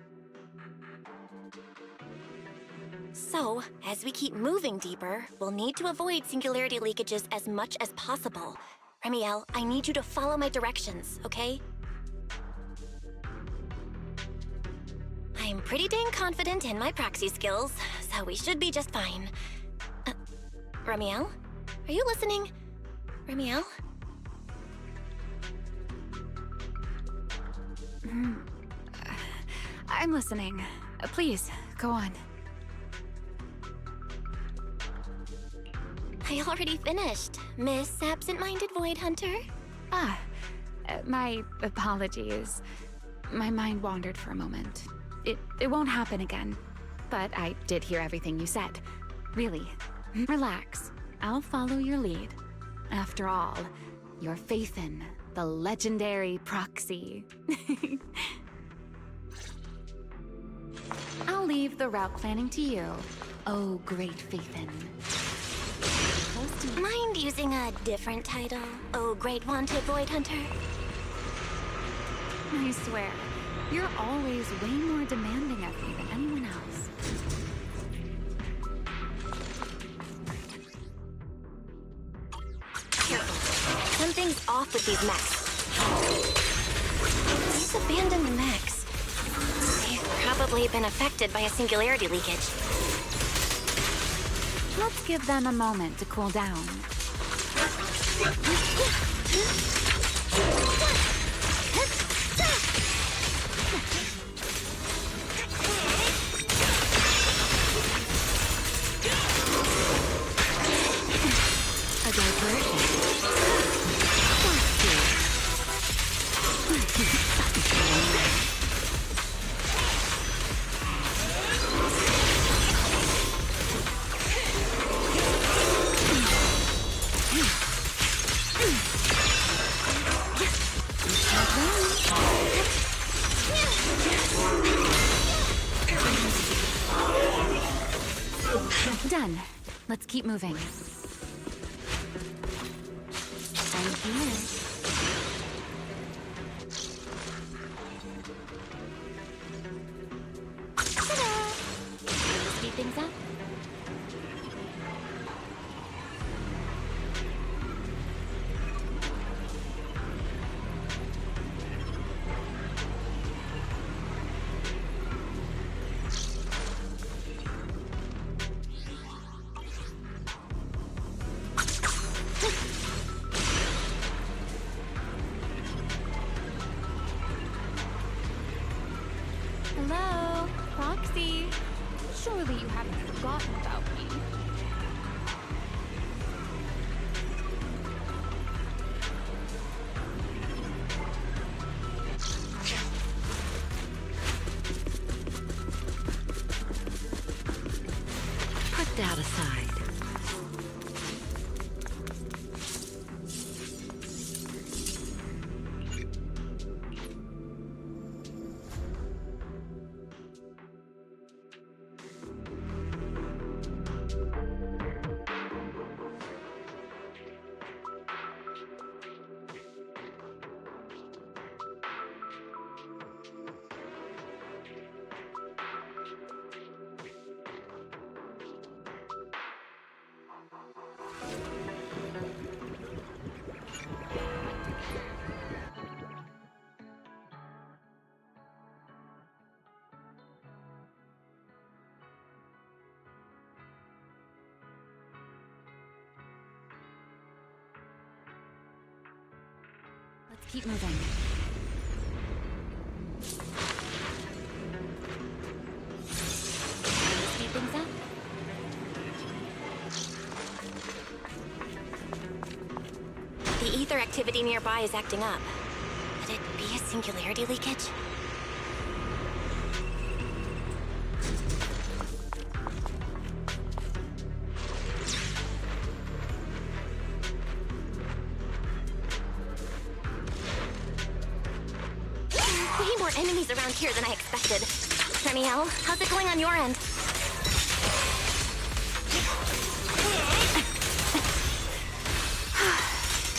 So, as we keep moving deeper, we'll need to avoid singularity leakages as much as possible. Remiel, I need you to follow my directions, okay? I'm pretty dang confident in my proxy skills, so we should be just fine. Remiel? Are you listening? Remiel? I'm listening. Please, go on. I already finished, Miss Absent-Minded Void Hunter. My apologies. My mind wandered for a moment. It won't happen again. But I did hear everything you said. Really, relax. I'll follow your lead. After all, your faith in the legendary proxy. I'll leave the route planning to you, oh great Faithin. Mind using a different title, oh great wanted Void Hunter? I swear, you're always way more demanding of me than anyone else. Careful. Something's off with these mechs. These abandoned mechs. They've probably been affected by a singularity leakage. Let's give them a moment to cool down. A diversion. Done. Let's keep moving. I'm here. Ta-da! Speed things up. Hello, Proxy. Surely you haven't forgotten about me. Put that aside. Let's keep moving. Speed things up. The ether activity nearby is acting up. Could it be a singularity leakage? Way more enemies around here than I expected. Remiel, how's it going on your end?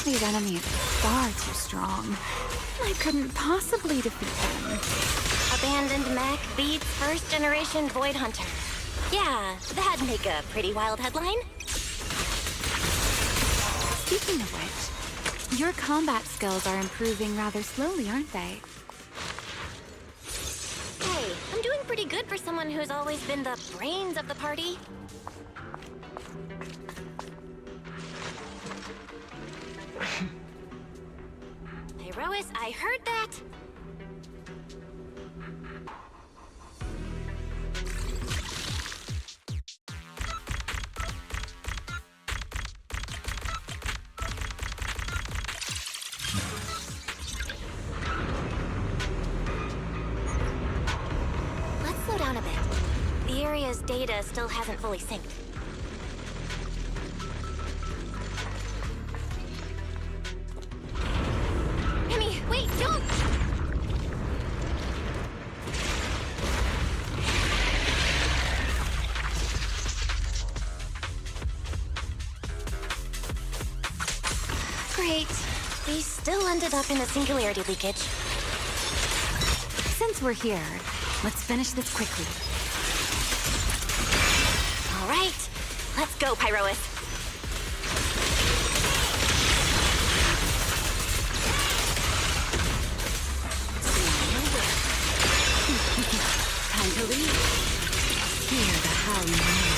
These enemies are far too strong. I couldn't possibly defeat them. Abandoned mech beats first generation Void Hunter. Yeah, that'd make a pretty wild headline. Speaking of which, your combat skills are improving rather slowly, aren't they? Hey, I'm doing pretty good for someone who's always been the brains of the party. Pyrois, I heard that. Let's slow down a bit. The area's data still hasn't fully synced. Remy, wait, don't! Great. We still ended up in a singularity leakage. Since we're here, let's finish this quickly. All right, let's go, Pyrois. Time to leave. Hear the howling wind.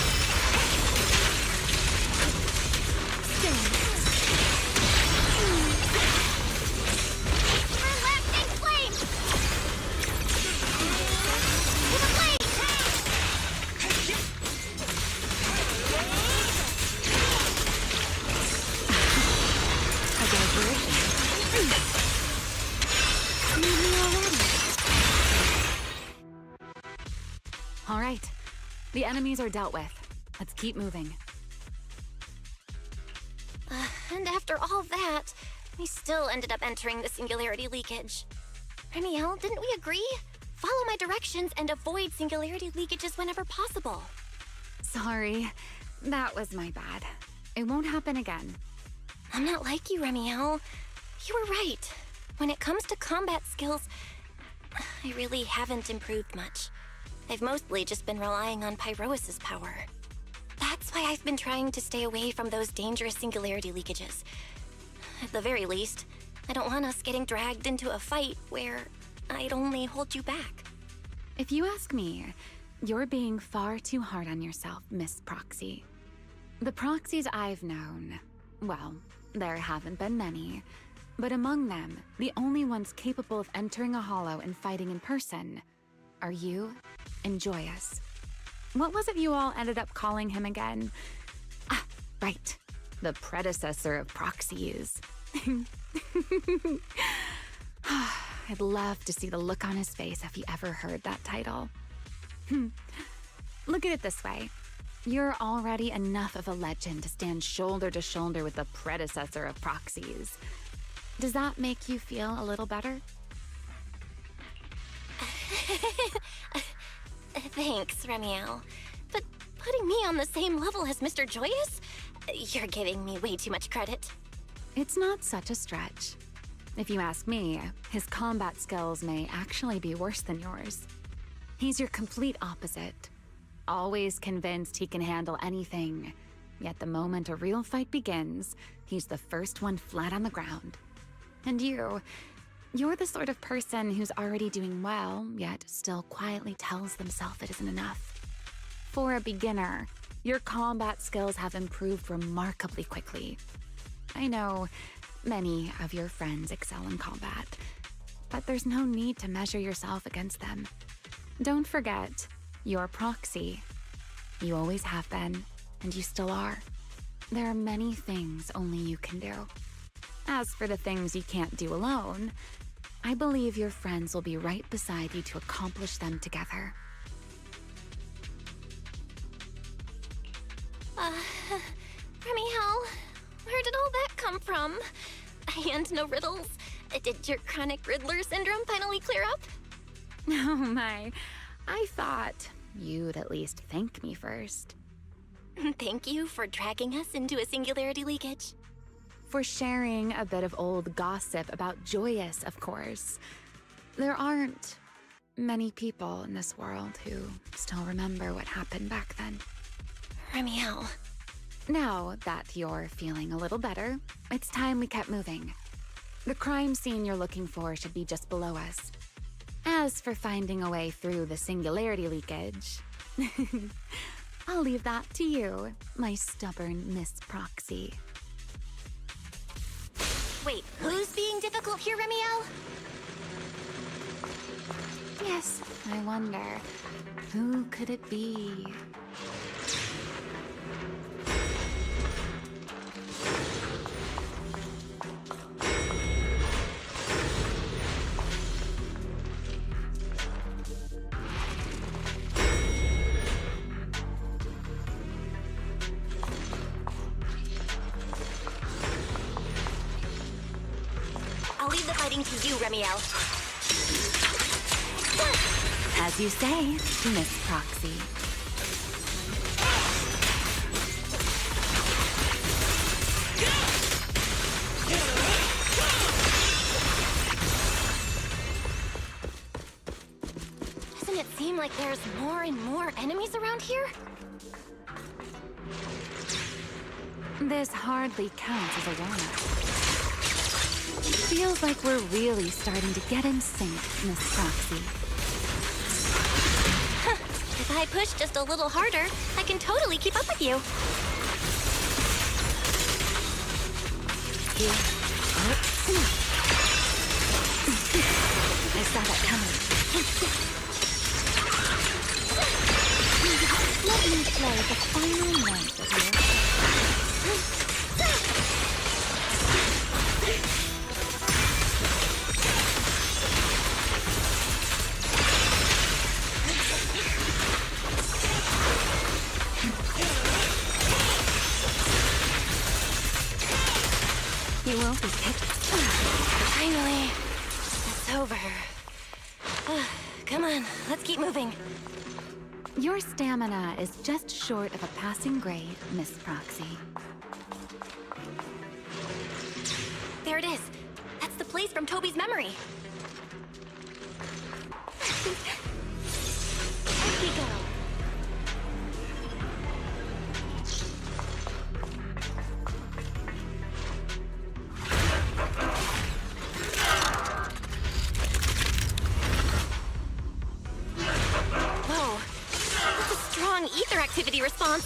Relaxing flame! To the blade! A diversion. Need me already. All right, the enemies are dealt with. Let's keep moving. And after all that, we still ended up entering the singularity leakage. Remiel, didn't we agree? Follow my directions and avoid singularity leakages whenever possible. Sorry, that was my bad. It won't happen again. I'm not like you, Remiel. You were right. When it comes to combat skills, I really haven't improved much. I've mostly just been relying on Pyrois' power. That's why I've been trying to stay away from those dangerous singularity leakages. At the very least, I don't want us getting dragged into a fight where I'd only hold you back. If you ask me, you're being far too hard on yourself, Miss Proxy. The proxies I've known, well, there haven't been many, but among them, the only ones capable of entering a hollow and fighting in person are you and Joyous. What was it you all ended up calling him again? Ah, right. The predecessor of proxies. I'd love to see the look on his face if he ever heard that title. Look at it this way. You're already enough of a legend to stand shoulder to shoulder with the predecessor of proxies. Does that make you feel a little better? Thanks, Remiel. But putting me on the same level as Mr. Joyous? You're giving me way too much credit. It's not such a stretch. If you ask me, his combat skills may actually be worse than yours. He's your complete opposite. Always convinced he can handle anything. Yet the moment a real fight begins, he's the first one flat on the ground. And you're the sort of person who's already doing well, yet still quietly tells themselves it isn't enough. For a beginner, your combat skills have improved remarkably quickly. I know many of your friends excel in combat, but there's no need to measure yourself against them. Don't forget, you're Proxy. You always have been, and you still are. There are many things only you can do. As for the things you can't do alone, I believe your friends will be right beside you to accomplish them together. Remiel, where did all that come from? And no riddles? Did your chronic Riddler syndrome finally clear up? Oh my, I thought you'd at least thank me first. Thank you for dragging us into a singularity leakage. For sharing a bit of old gossip about Joyous, of course. There aren't many people in this world who still remember what happened back then. Remiel. Now that you're feeling a little better, it's time we kept moving. The crime scene you're looking for should be just below us. As for finding a way through the singularity leakage, I'll leave that to you, my stubborn Miss Proxy. Wait, who's being difficult here, Remiel? Yes, I wonder, who could it be? I'll leave the fighting to you, Remiel. As you say, Miss Proxy. Doesn't it seem like there's more and more enemies around here? This hardly counts as a warm-up. Feels like we're really starting to get in sync, Miss Proxy. If I push just a little harder, I can totally keep up with you. I saw that coming. Let me play the final night of you. You won't be picked. Finally, it's over. Come on, let's keep moving. Your stamina is just short of a passing grade, Miss Proxy. There it is. That's the place from Toby's memory. There we go. Ether activity response.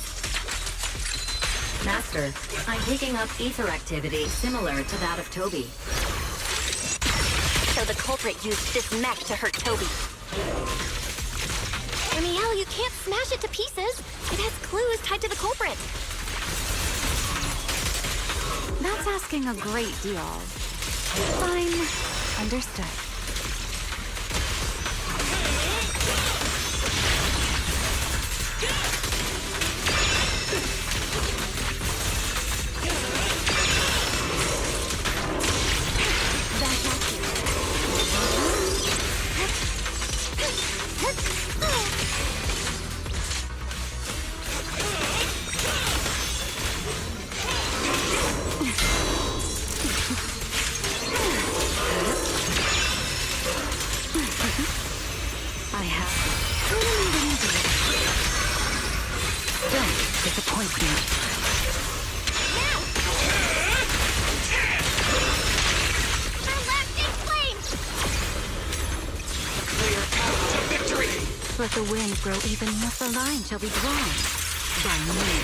Master, I'm picking up ether activity similar to that of Toby. So the culprit used this mech to hurt Toby. Remiel, you can't smash it to pieces. It has clues tied to the culprit. That's asking a great deal. Fine. Understood. Let the wind grow even if the line shall be drawn by me.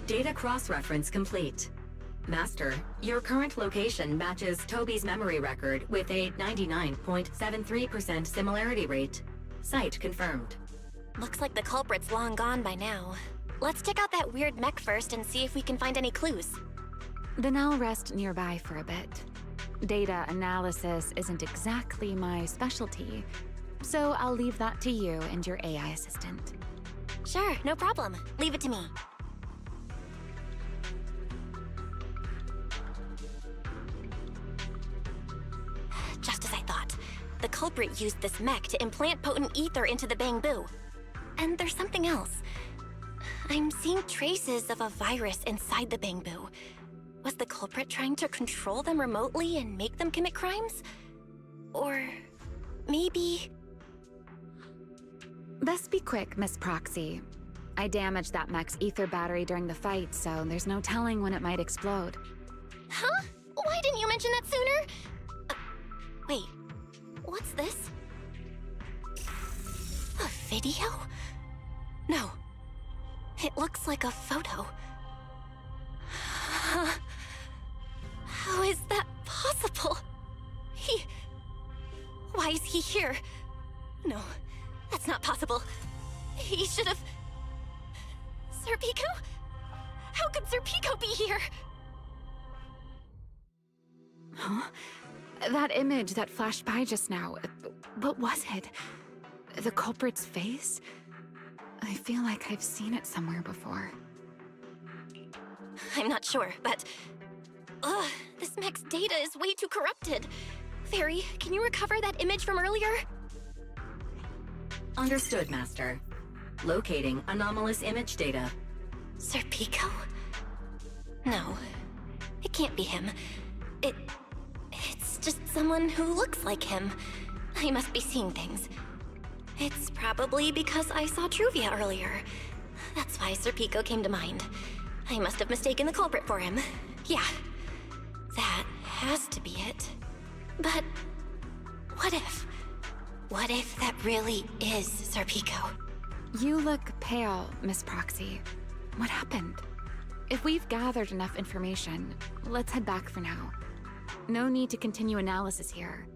Data cross-reference complete. Master, your current location matches Toby's memory record with a 99.73% similarity rate. Site confirmed. Looks like the culprit's long gone by now. Let's check out that weird mech first and see if we can find any clues. Then I'll rest nearby for a bit. Data analysis isn't exactly my specialty, so I'll leave that to you and your AI assistant. Sure, no problem. Leave it to me. the culprit used this mech to implant potent ether into the Bangbu. And there's something else. I'm seeing traces of a virus inside the Bangbu. Was the culprit trying to control them remotely and make them commit crimes? Or maybe... Best be quick, Miss Proxy. I damaged that mech's ether battery during the fight, so there's no telling when it might explode. Huh? Why didn't you mention that sooner? Wait, what's this? A video? No. It looks like a photo. How is that possible? Why is he here? No, that's not possible. He should have... Sir Pico? How could Sir Pico be here? Huh? That image that flashed by just now, what was it? The culprit's face? I feel like I've seen it somewhere before. I'm not sure, but... this mech's data is way too corrupted. Fairy, can you recover that image from earlier? Understood, Master. Locating anomalous image data. Sir Pico? No, it can't be him. It's just someone who looks like him. I must be seeing things. It's probably because I saw Truvia earlier. That's why Sir Pico came to mind. I must have mistaken the culprit for him. Yeah, that has to be it. But what if? What if that really is Sir Pico? You look pale, Miss Proxy. What happened? If we've gathered enough information, let's head back for now. No need to continue analysis here.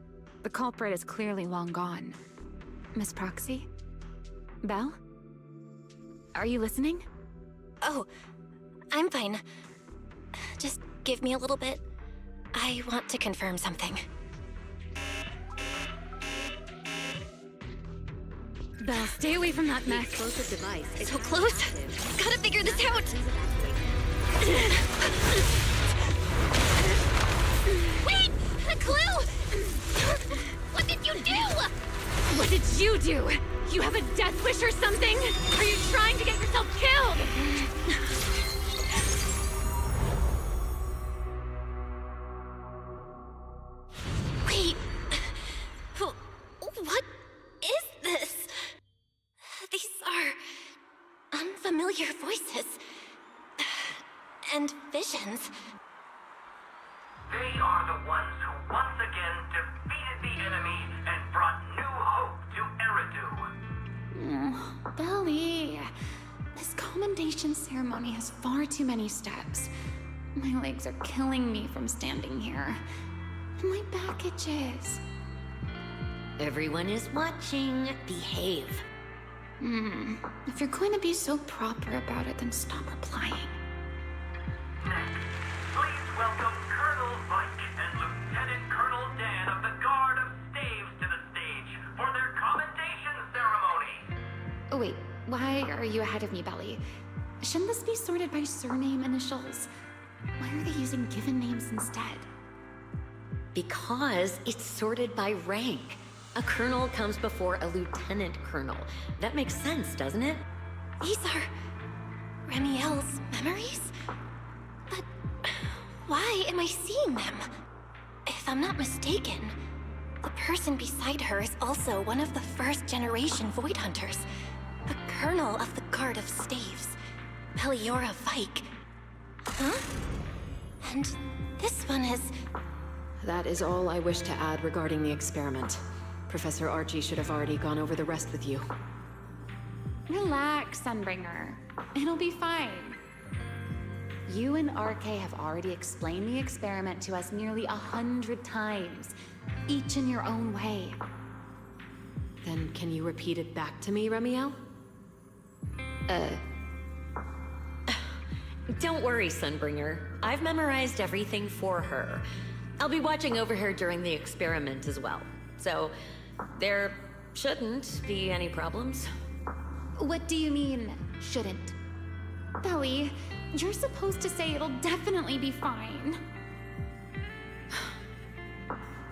The culprit is clearly long gone. Miss Proxy? Belle? Are you listening? Oh, I'm fine. Just give me a little bit. I want to confirm something. Belle, stay away from that mech. Explosive device. So close. Gotta figure this out. Wait! A clue! What did you do? What did you do? You have a death wish or something? Are you trying to get yourself killed? Wait. What is this? These are unfamiliar voices. And visions. They are the ones who once again defeated the enemy and brought new hope to Eridu. Belly, this commendation ceremony has far too many steps. My legs are killing me from standing here. And my back itches. Everyone is watching. Behave. If you're going to be so proper about it, then stop replying. Next, please welcome Colonel Vike and Lieutenant Colonel Dan of the Guard of Staves to the stage for their commendation ceremony. Oh wait, why are you ahead of me, Belly? Shouldn't this be sorted by surname initials? Why are they using given names instead? Because it's sorted by rank. A colonel comes before a lieutenant colonel. That makes sense, doesn't it? These are Remiel's memories? But why am I seeing them? If I'm not mistaken, the person beside her is also one of the first-generation Void Hunters. The colonel of the Guard of Staves, Peliora Vike. Huh? And this one is... That is all I wish to add regarding the experiment. Professor Archie should have already gone over the rest with you. Relax, Sunbringer. It'll be fine. You and RK have already explained the experiment to us nearly 100 times, each in your own way. Then can you repeat it back to me, Remiel? Don't worry, Sunbringer. I've memorized everything for her. I'll be watching over her during the experiment as well. So, there shouldn't be any problems. What do you mean, shouldn't? Belly, you're supposed to say it'll definitely be fine.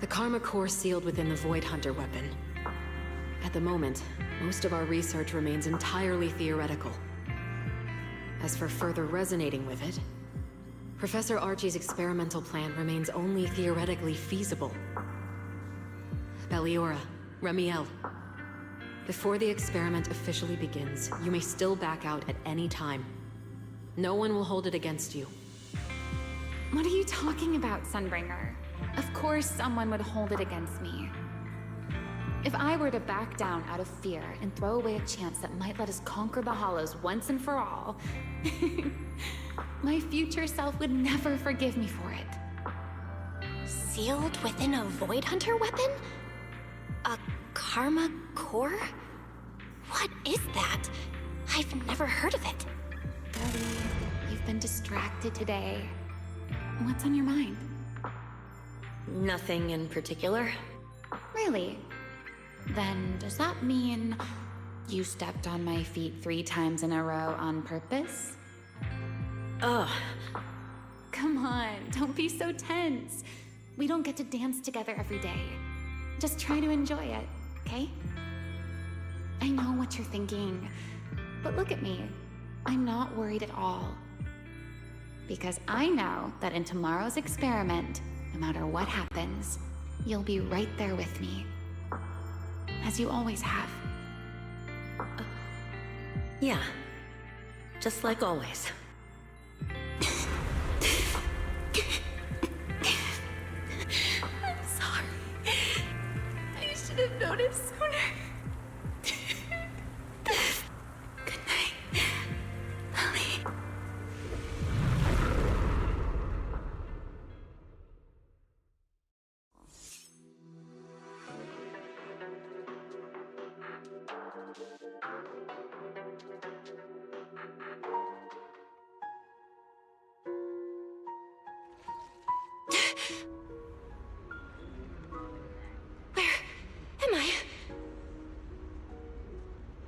The Karma Core sealed within the Void Hunter weapon. At the moment, most of our research remains entirely theoretical. As for further resonating with it, Professor Archie's experimental plan remains only theoretically feasible. Belliora, Remiel. Before the experiment officially begins, you may still back out at any time. No one will hold it against you. What are you talking about, Sunbringer? Of course someone would hold it against me. If I were to back down out of fear and throw away a chance that might let us conquer the Hollows once and for all, my future self would never forgive me for it. Sealed within a Void Hunter weapon? A Karma Core? What is that? I've never heard of it. Ellie, you've been distracted today. What's on your mind? Nothing in particular. Really? Then does that mean you stepped on my feet 3 times in a row on purpose? Ugh. Come on, don't be so tense. We don't get to dance together every day. Just try to enjoy it, okay? I know what you're thinking, but look at me. I'm not worried at all. Because I know that in tomorrow's experiment, no matter what happens, you'll be right there with me. As you always have. Yeah. Just like always. I'm sorry. I should have noticed sooner. Good night, Ellie.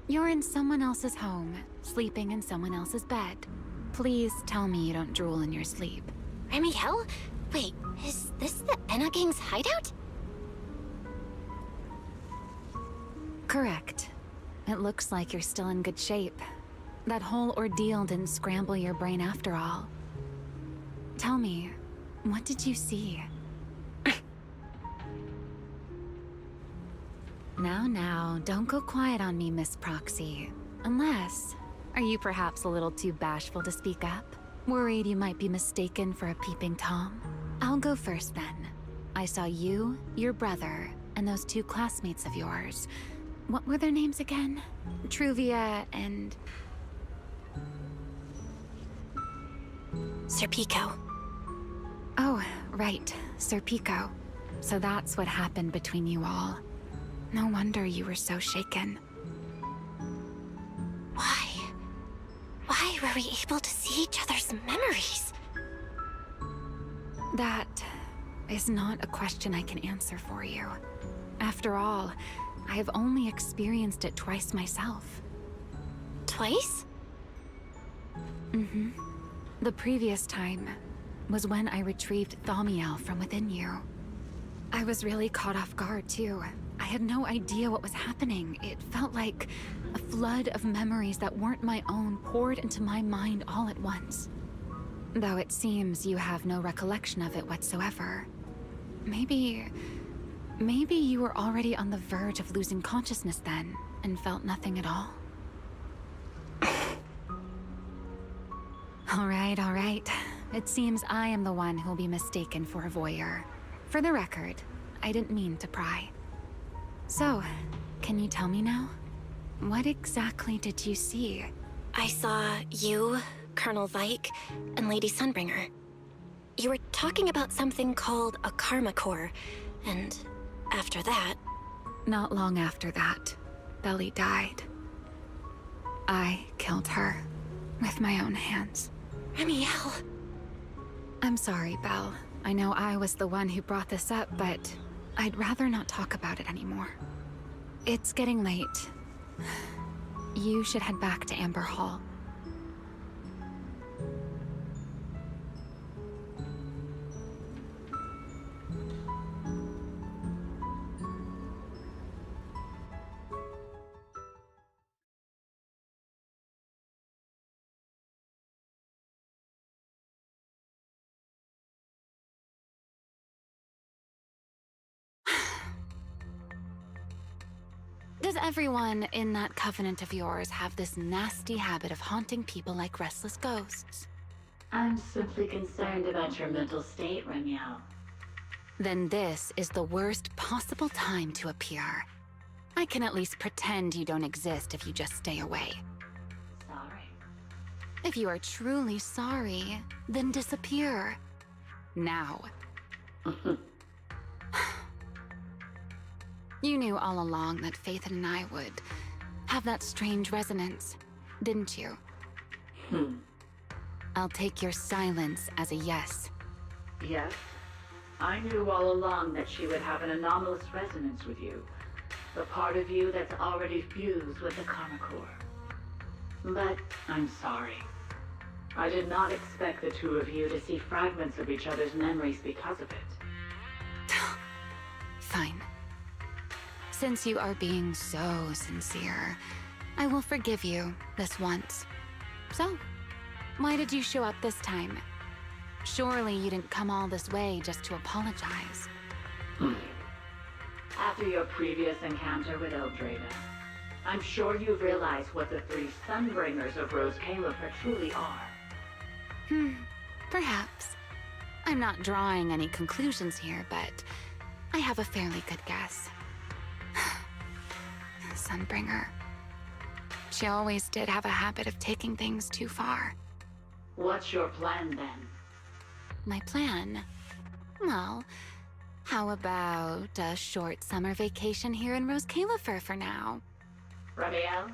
You're in someone else's home, sleeping in someone else's bed. Please tell me you don't drool in your sleep. Remiel? Wait, is this the Enna Gang's hideout? Correct. It looks like you're still in good shape. That whole ordeal didn't scramble your brain after all. Tell me, what did you see? Now, don't go quiet on me, Miss Proxy. Unless, are you perhaps a little too bashful to speak up? Worried you might be mistaken for a peeping Tom? I'll go first then. I saw you, your brother, and those 2 classmates of yours. What were their names again? Truvia and... Sir Pico. Oh, right, Sir Pico. So that's what happened between you all. No wonder you were so shaken. Why were we able to see each other's memories? That is not a question I can answer for you. After all, I have only experienced it twice myself. Twice? Mm-hmm. The previous time was when I retrieved Thaumiel from within you. I was really caught off guard, too. I had no idea what was happening. It felt like a flood of memories that weren't my own poured into my mind all at once. Though it seems you have no recollection of it whatsoever. Maybe you were already on the verge of losing consciousness then, and felt nothing at all. All right. It seems I am the one who'll be mistaken for a voyeur. For the record, I didn't mean to pry. So, can you tell me now? What exactly did you see? I saw you, Colonel Vike, and Lady Sunbringer. You were talking about something called a Karma Core, and after that... Not long after that, Belly died. I killed her, with my own hands. Remiel! I'm sorry, Belle. I know I was the one who brought this up, but I'd rather not talk about it anymore. It's getting late. You should head back to Amber Hall. does everyone in that covenant of yours have this nasty habit of haunting people like restless ghosts? I'm simply concerned about your mental state, Remiel. Then this is the worst possible time to appear. I can at least pretend you don't exist if you just stay away. Sorry. If you are truly sorry, then disappear. Now. You knew all along that Faith and I would have that strange resonance, didn't you? I'll take your silence as a yes. Yes. I knew all along that she would have an anomalous resonance with you. The part of you that's already fused with the Karma Core. But I'm sorry. I did not expect the two of you to see fragments of each other's memories because of it. Fine. Since you are being so sincere, I will forgive you this once. So, why did you show up this time? Surely you didn't come all this way just to apologize. After your previous encounter with Eldrada, I'm sure you've realized what the three Sunbringers of Rose Califer truly are. Perhaps. I'm not drawing any conclusions here, but I have a fairly good guess. Sunbringer. She always did have a habit of taking things too far. What's your plan then? My plan? Well, how about a short summer vacation here in Rose Califer for now? Ramiel,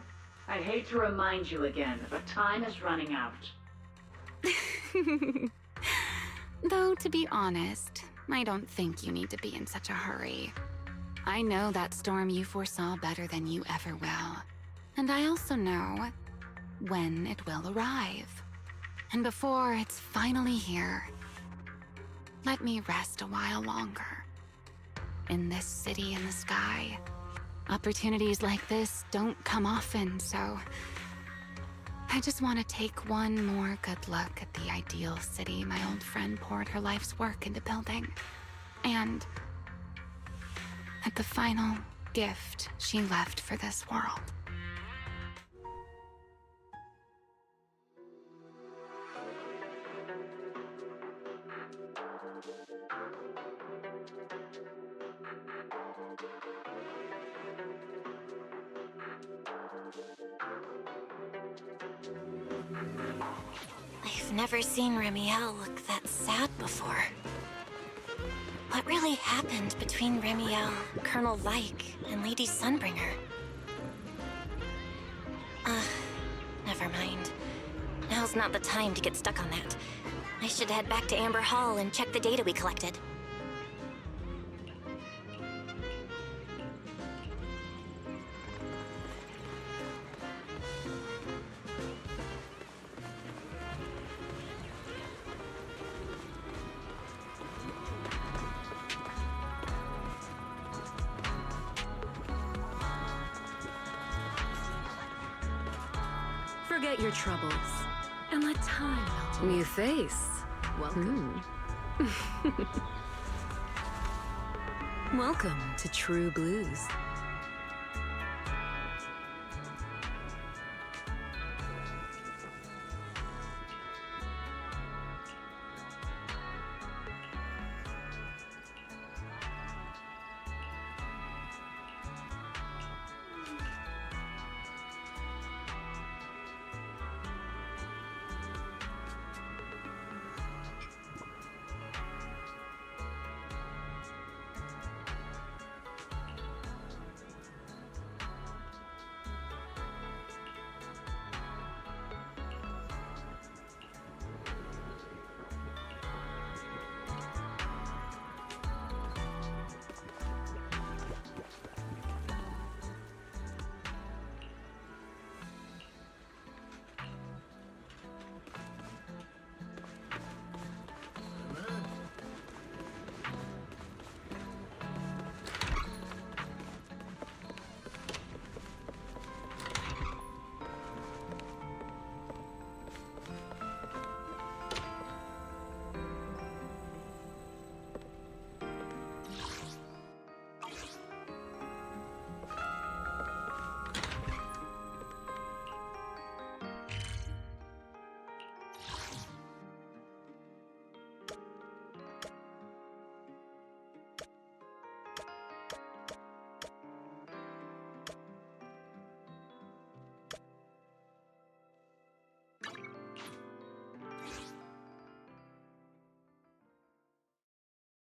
I'd hate to remind you again, but time is running out. Though, to be honest, I don't think you need to be in such a hurry. I know that storm you foresaw better than you ever will. And I also know when it will arrive. And before it's finally here, let me rest a while longer. In this city in the sky, opportunities like this don't come often, so I just want to take one more good look at the ideal city my old friend poured her life's work into building. And at the final gift she left for this world. I've never seen Remiel look that sad before. What really happened between Remiel, Colonel Like, and Lady Sunbringer? Never mind. Now's not the time to get stuck on that. I should head back to Amber Hall and check the data we collected. Forget your troubles and let time melt away. New face. Welcome. Welcome to True Blues.